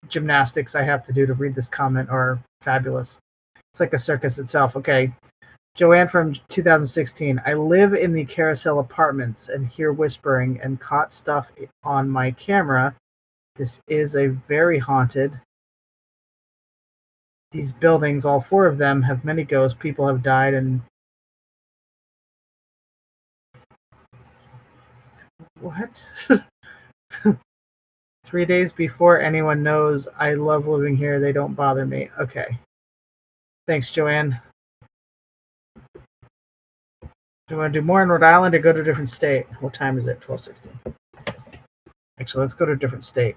gymnastics I have to do to read this comment are fabulous. It's like a circus itself. Okay. Joanne from 2016. I live in the Carousel apartments and hear whispering and caught stuff on my camera. This is a very haunted. These buildings, all four of them, have many ghosts. People have died and... What? 3 days before anyone knows I love living here. They don't bother me. Okay. Thanks, Joanne. Do you want to do more in Rhode Island or go to a different state? What time is it? 12:16. Actually, let's go to a different state.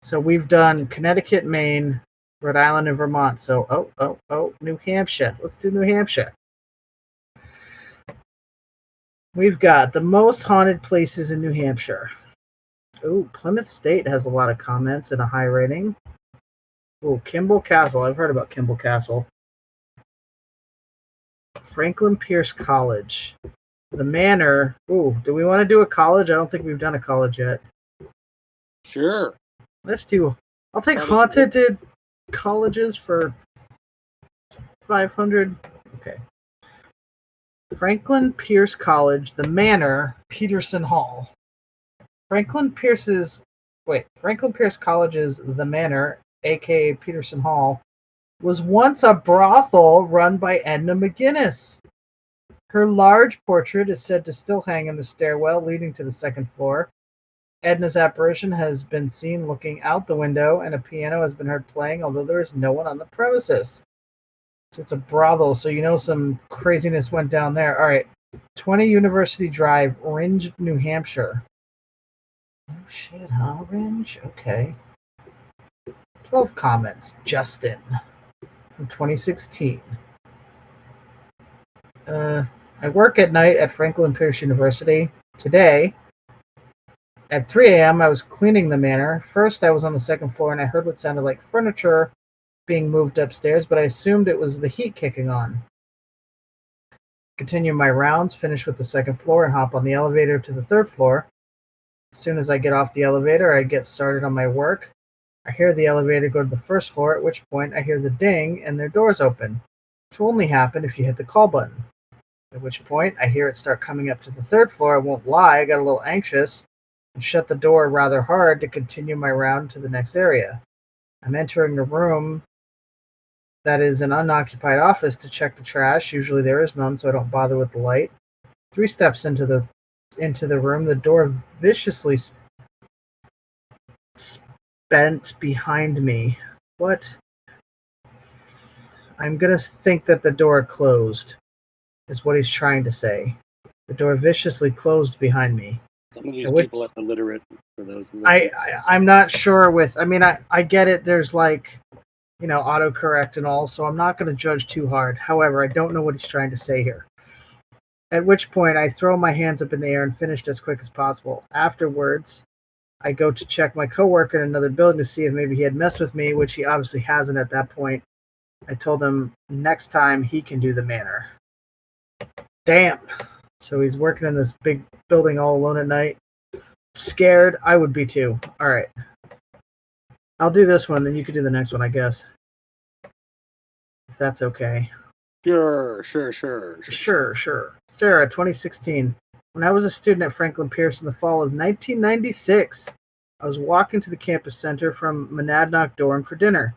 So we've done Connecticut, Maine, Rhode Island, and Vermont. So, New Hampshire. Let's do New Hampshire. We've got the most haunted places in New Hampshire. Ooh, Plymouth State has a lot of comments and a high rating. Ooh, Kimball Castle. I've heard about Kimball Castle. Franklin Pierce College. The Manor. Ooh, do we want to do a college? I don't think we've done a college yet. Sure. Let's do... I'll take haunted colleges for 500. Okay. Franklin Pierce College, The Manor, Peterson Hall. Franklin Pierce College's The Manor, aka Peterson Hall, was once a brothel run by Edna McGinnis. Her large portrait is said to still hang in the stairwell leading to the second floor. Edna's apparition has been seen looking out the window, and a piano has been heard playing, although there is no one on the premises. So it's a brothel, so some craziness went down there. All right, 20 University Drive, Orange, New Hampshire. Oh shit, huh? Orange? Okay. 12 comments. Justin from 2016. I work at night at Franklin Pierce University. Today, at 3 a.m., I was cleaning the manor. First, I was on the second floor, and I heard what sounded like furniture being moved upstairs, but I assumed it was the heat kicking on. Continue my rounds, finish with the second floor, and hop on the elevator to the third floor. As soon as I get off the elevator, I get started on my work. I hear the elevator go to the first floor, at which point I hear the ding and their doors open, which will only happen if you hit the call button. At which point I hear it start coming up to the third floor. I won't lie, I got a little anxious and shut the door rather hard to continue my round to the next area. I'm entering a room that is an unoccupied office to check the trash. Usually there is none, so I don't bother with the light. 3 steps into the room, the door viciously bent behind me. What? I'm gonna think that the door closed, is what he's trying to say. The door viciously closed behind me. Some of these people are illiterate. For those listening. I'm not sure with. I mean, I get it. There's like, autocorrect and all, so I'm not going to judge too hard. However, I don't know what he's trying to say here. At which point, I throw my hands up in the air and finished as quick as possible. Afterwards, I go to check my coworker in another building to see if maybe he had messed with me, which he obviously hasn't at that point. I told him next time he can do the manor. Damn. So he's working in this big building all alone at night. Scared. I would be too. All right. I'll do this one, then you can do the next one, I guess. If that's okay. Sure. Sarah, 2016. When I was a student at Franklin Pierce in the fall of 1996, I was walking to the campus center from Monadnock dorm for dinner.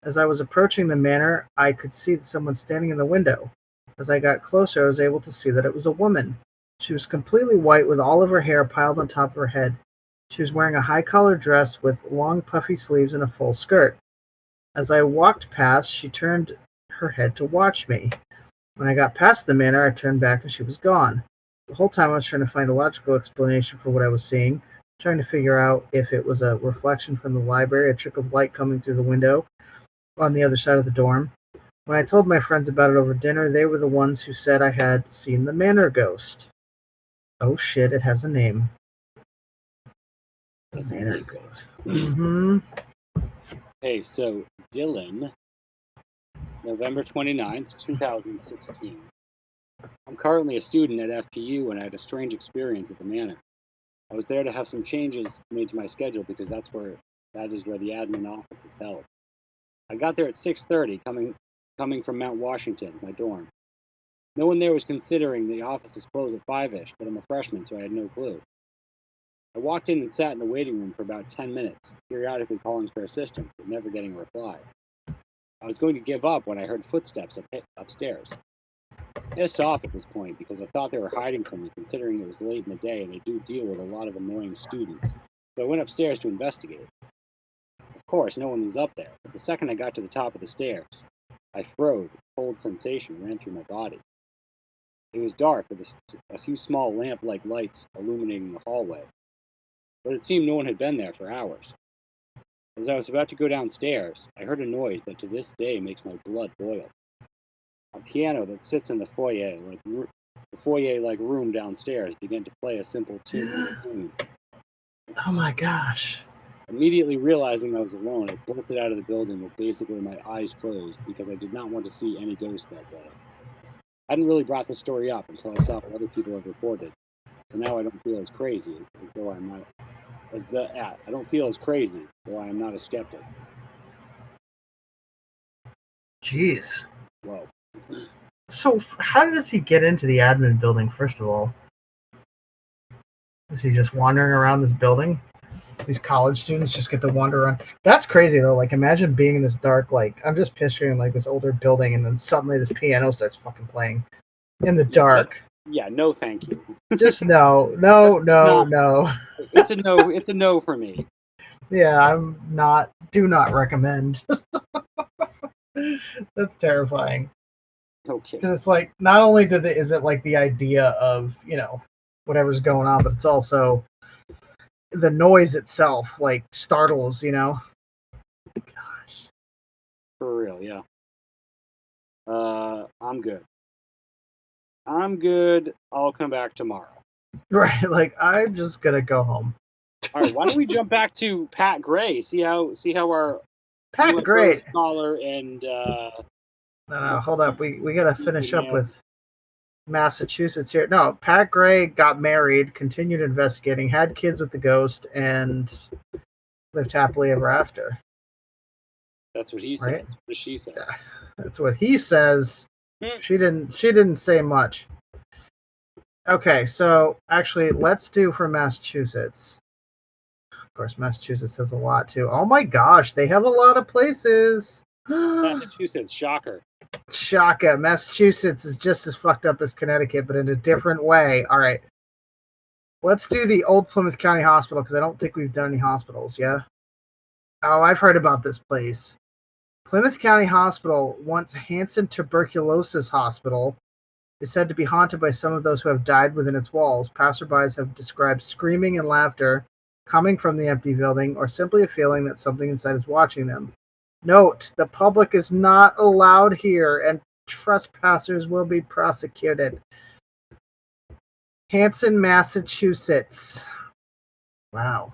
As I was approaching the manor, I could see someone standing in the window. As I got closer, I was able to see that it was a woman. She was completely white with all of her hair piled on top of her head. She was wearing a high-collared dress with long puffy sleeves and a full skirt. As I walked past, she turned her head to watch me. When I got past the manor, I turned back and she was gone. The whole time I was trying to find a logical explanation for what I was seeing, trying to figure out if it was a reflection from the library, a trick of light coming through the window on the other side of the dorm. When I told my friends about it over dinner, they were the ones who said I had seen the manor ghost. Oh shit, it has a name. The manor ghost. Mm-hmm. Hey, so Dylan, November 29th, 2016. I'm currently a student at FPU and I had a strange experience at the manor. I was there to have some changes made to my schedule because that is where the admin office is held. I got there at 6:30, coming from Mount Washington, my dorm. No one there was considering the offices close at 5-ish, but I'm a freshman, so I had no clue. I walked in and sat in the waiting room for about 10 minutes, periodically calling for assistance, but never getting a reply. I was going to give up when I heard footsteps upstairs. Pissed off at this point because I thought they were hiding from me considering it was late in the day and they do deal with a lot of annoying students, so I went upstairs to investigate. Of course, no one was up there, but the second I got to the top of the stairs, I froze. A cold sensation ran through my body. It was dark with a few small lamp-like lights illuminating the hallway, but it seemed no one had been there for hours. As I was about to go downstairs, I heard a noise that to this day makes my blood boil. A piano that sits in the foyer-like room downstairs began to play a simple tune. Oh my gosh. Immediately realizing I was alone, I bolted out of the building with basically my eyes closed because I did not want to see any ghosts that day. I hadn't really brought this story up until I saw what other people have reported, so now I don't feel as crazy as though I'm not. I don't feel as crazy, though I am not a skeptic. Jeez. Whoa. So, how does he get into the admin building, first of all? Is he just wandering around this building? These college students just get to wander around. That's crazy, though. Like, imagine being in this dark, like, I'm just picturing, like, this older building, and then suddenly this piano starts fucking playing in the dark. Yeah, no thank you. Just no. It's a no. It's a no for me. Yeah, do not recommend. That's terrifying. Okay. Because it's like, not only is it like the idea of, whatever's going on, but it's also the noise itself, like, startles, Gosh. For real, yeah. I'm good. I'll come back tomorrow. Right, like, I'm just gonna go home. All right, why don't we jump back to Pat Gray? See how our Pat Gray scholar and no, hold up. We gotta finish up with Massachusetts here. No, Pat Gray got married, continued investigating, had kids with the ghost, and lived happily ever after. That's what he says. Right? What she says. That's what he says. She didn't say much. Okay, so actually, let's do for Massachusetts. Of course, Massachusetts has a lot too. Oh my gosh, they have a lot of places. Massachusetts, shocker. Shaka. Massachusetts is just as fucked up as Connecticut, but in a different way. All right. Let's do the old Plymouth County Hospital because I don't think we've done any hospitals, yeah? Oh, I've heard about this place. Plymouth County Hospital, once Hanson Tuberculosis Hospital, is said to be haunted by some of those who have died within its walls. Passerbys have described screaming and laughter coming from the empty building, or simply a feeling that something inside is watching them. Note, the public is not allowed here, and trespassers will be prosecuted. Hanson, Massachusetts. Wow.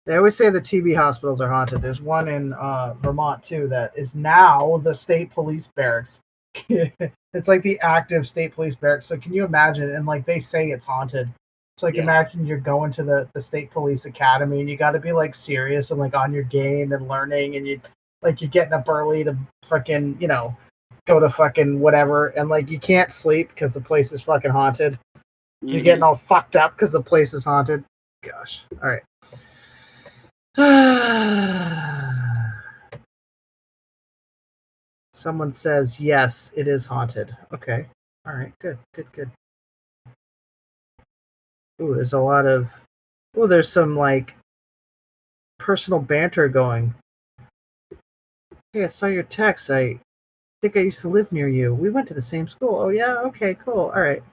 They always say the TB hospitals are haunted. There's one in Vermont, too, that is now the state police barracks. It's like the active state police barracks. So can you imagine? And like they say it's haunted. So like imagine you're going to the state police academy and you got to be like serious and like on your game and learning, and you're getting up early to freaking, go to fucking whatever, and like you can't sleep because the place is fucking haunted. Mm-hmm. You're getting all fucked up because the place is haunted. Gosh. All right. Someone says, yes, it is haunted. Okay. All right. Good. Ooh, there's a lot of... Ooh, there's some, like, personal banter going. Hey, I saw your text. I think I used to live near you. We went to the same school. Oh, yeah? Okay, cool. All right.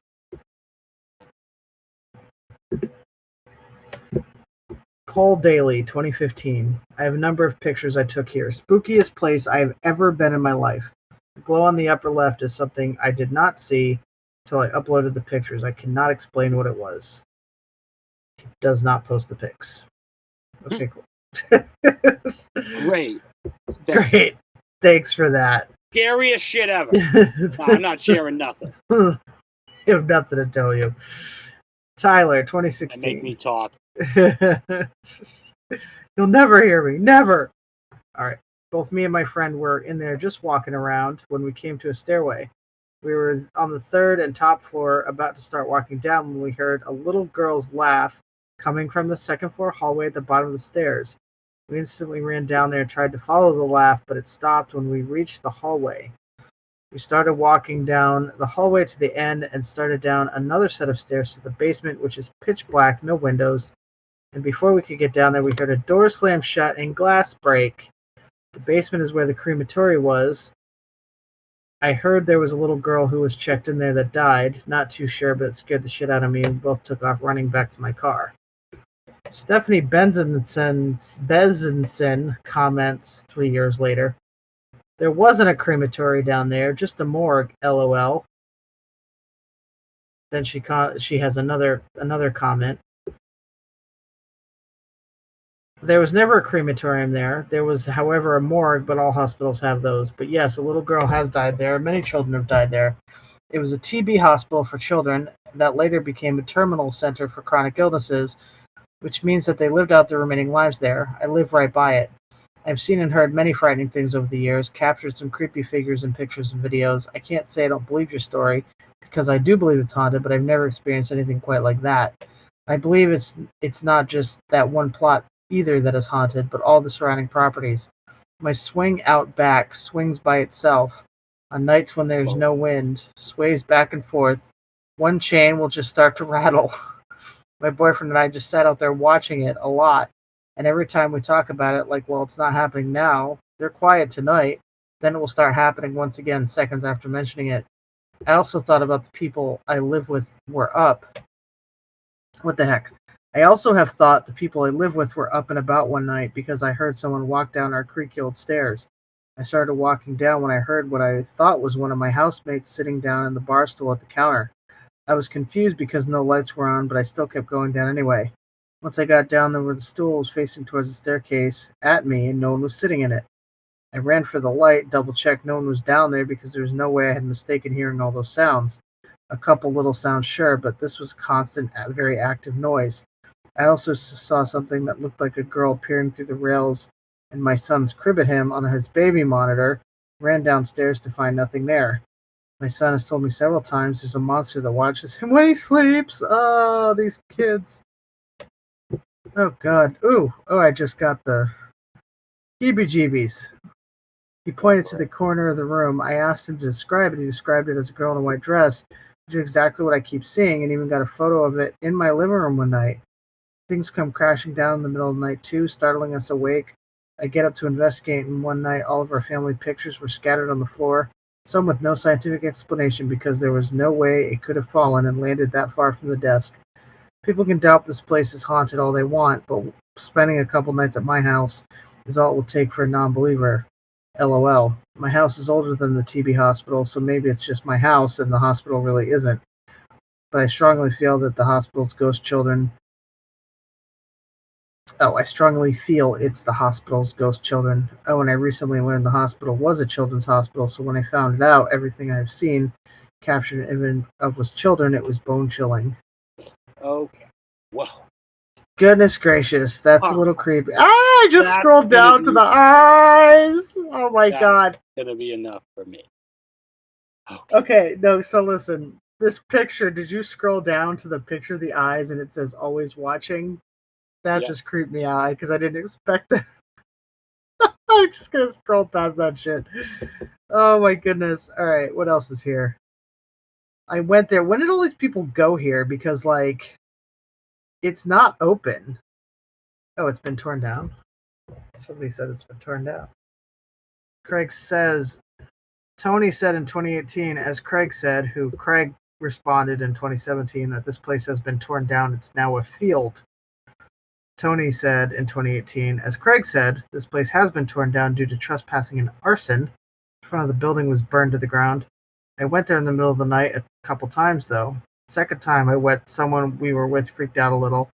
Paul Daly, 2015. I have a number of pictures I took here. Spookiest place I have ever been in my life. The glow on the upper left is something I did not see until I uploaded the pictures. I cannot explain what it was. It does not post the pics. Okay, cool. Great. Great. Thanks for that. Scariest shit ever. No, I'm not sharing nothing. You have nothing to tell you. Tyler, 2016. That make me talk. You'll never hear me. Never. All right. Both me and my friend were in there just walking around when we came to a stairway. We were on the third and top floor about to start walking down when we heard a little girl's laugh coming from the second floor hallway at the bottom of the stairs. We instantly ran down there and tried to follow the laugh, but it stopped when we reached the hallway. We started walking down the hallway to the end and started down another set of stairs to the basement, which is pitch black, no windows. And before we could get down there, we heard a door slam shut and glass break. The basement is where the crematory was. I heard there was a little girl who was checked in there that died. Not too sure, but it scared the shit out of me, and we both took off running back to my car. Stephanie Bezinson comments 3 years later. There wasn't a crematory down there, just a morgue, LOL. Then she has another comment. There was never a crematorium there. There was, however, a morgue, but all hospitals have those. But yes, a little girl has died there. Many children have died there. It was a TB hospital for children that later became a terminal center for chronic illnesses, which means that they lived out their remaining lives there. I live right by it. I've seen and heard many frightening things over the years, captured some creepy figures in pictures and videos. I can't say I don't believe your story, because I do believe it's haunted, but I've never experienced anything quite like that. I believe it's not just that one plot either that is haunted, but all the surrounding properties. My swing out back swings by itself. On nights when there's no wind, sways back and forth. One chain will just start to rattle. My boyfriend and I just sat out there watching it a lot. And every time we talk about it, like, well, it's not happening now. They're quiet tonight. Then it will start happening once again, seconds after mentioning it. I also thought about the people I live with were up. What the heck? I also have thought the people I live with were up and about one night because I heard someone walk down our creaky old stairs. I started walking down when I heard what I thought was one of my housemates sitting down in the bar stool at the counter. I was confused because no lights were on, but I still kept going down anyway. Once I got down there where the stool was facing towards the staircase at me and no one was sitting in it. I ran for the light, double-checked no one was down there because there was no way I had mistaken hearing all those sounds. A couple little sounds, sure, but this was constant, very active noise. I also saw something that looked like a girl peering through the rails in my son's crib at him on his baby monitor, ran downstairs to find nothing there. My son has told me several times there's a monster that watches him when he sleeps. Oh, these kids. Oh, God. Ooh. Oh, I just got the heebie-jeebies. He pointed to the corner of the room. I asked him to describe it. He described it as a girl in a white dress, which is exactly what I keep seeing, and even got a photo of it in my living room one night. Things come crashing down in the middle of the night, too, startling us awake. I get up to investigate, and one night all of our family pictures were scattered on the floor. some with no scientific explanation because there was no way it could have fallen and landed that far from the desk. People can doubt this place is haunted all they want, but spending a couple nights at my house is all it will take for a non-believer. LOL. My house is older than the TB hospital, so maybe it's just my house and the hospital really isn't. But I strongly feel that the hospital's ghost children. Oh, I strongly feel it's the hospital's ghost children. Oh, and I recently learned the hospital was a children's hospital, so when I found out everything I've seen captured an image of was children, it was bone chilling. Okay. Well. Goodness gracious, that's a little creepy. I just That's scrolled down to the eyes. Oh my god. Gonna be enough for me. Okay, no, so listen. This picture, did you scroll down to the picture of the eyes and it says always watching? That just creeped me out because I didn't expect that. I'm just gonna scroll past that shit. Oh my goodness. Alright, what else is here? I went there. When did all these people go here? Because, like, it's not open. Oh, it's been torn down. Somebody said it's been torn down. Craig says, Tony said in 2018, as Craig said, who Craig responded in 2017, that this place has been torn down. It's now a field. Tony said in 2018, as Craig said, this place has been torn down due to trespassing and arson. The front of the building was burned to the ground. I went there in the middle of the night a couple times, though. Second time I went, someone we were with freaked out a little.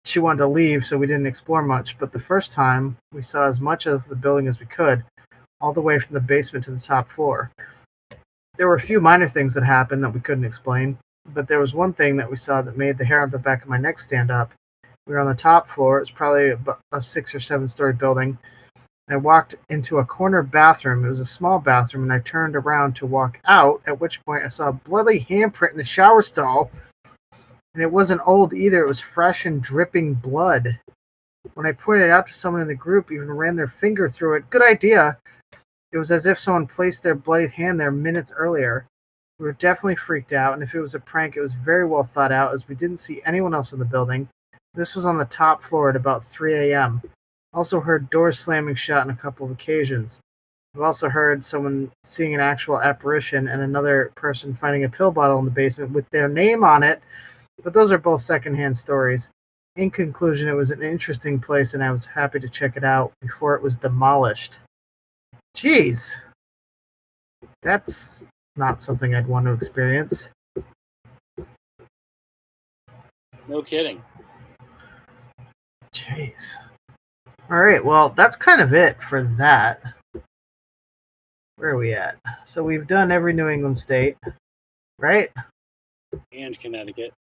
She wanted to leave, so we didn't explore much, but the first time, we saw as much of the building as we could, all the way from the basement to the top floor. There were a few minor things that happened that we couldn't explain, but there was one thing that we saw that made the hair on the back of my neck stand up. We were on the top floor. It was probably a 6 or 7 story building. I walked into a corner bathroom. It was a small bathroom, and I turned around to walk out, at which point I saw a bloody handprint in the shower stall. And it wasn't old either. It was fresh and dripping blood. When I pointed it out to someone in the group, even ran their finger through it. Good idea. It was as if someone placed their bloodied hand there minutes earlier. We were definitely freaked out, and if it was a prank, it was very well thought out, as we didn't see anyone else in the building. This was on the top floor at about 3 a.m. Also heard doors slamming shut on a couple of occasions. I've also heard someone seeing an actual apparition and another person finding a pill bottle in the basement with their name on it, but those are both secondhand stories. In conclusion, it was an interesting place, and I was happy to check it out before it was demolished. Jeez. That's not something I'd want to experience. No kidding. Jeez. Alright, well, that's kind of it for that. Where are we at? So we've done every New England state, right? And Connecticut.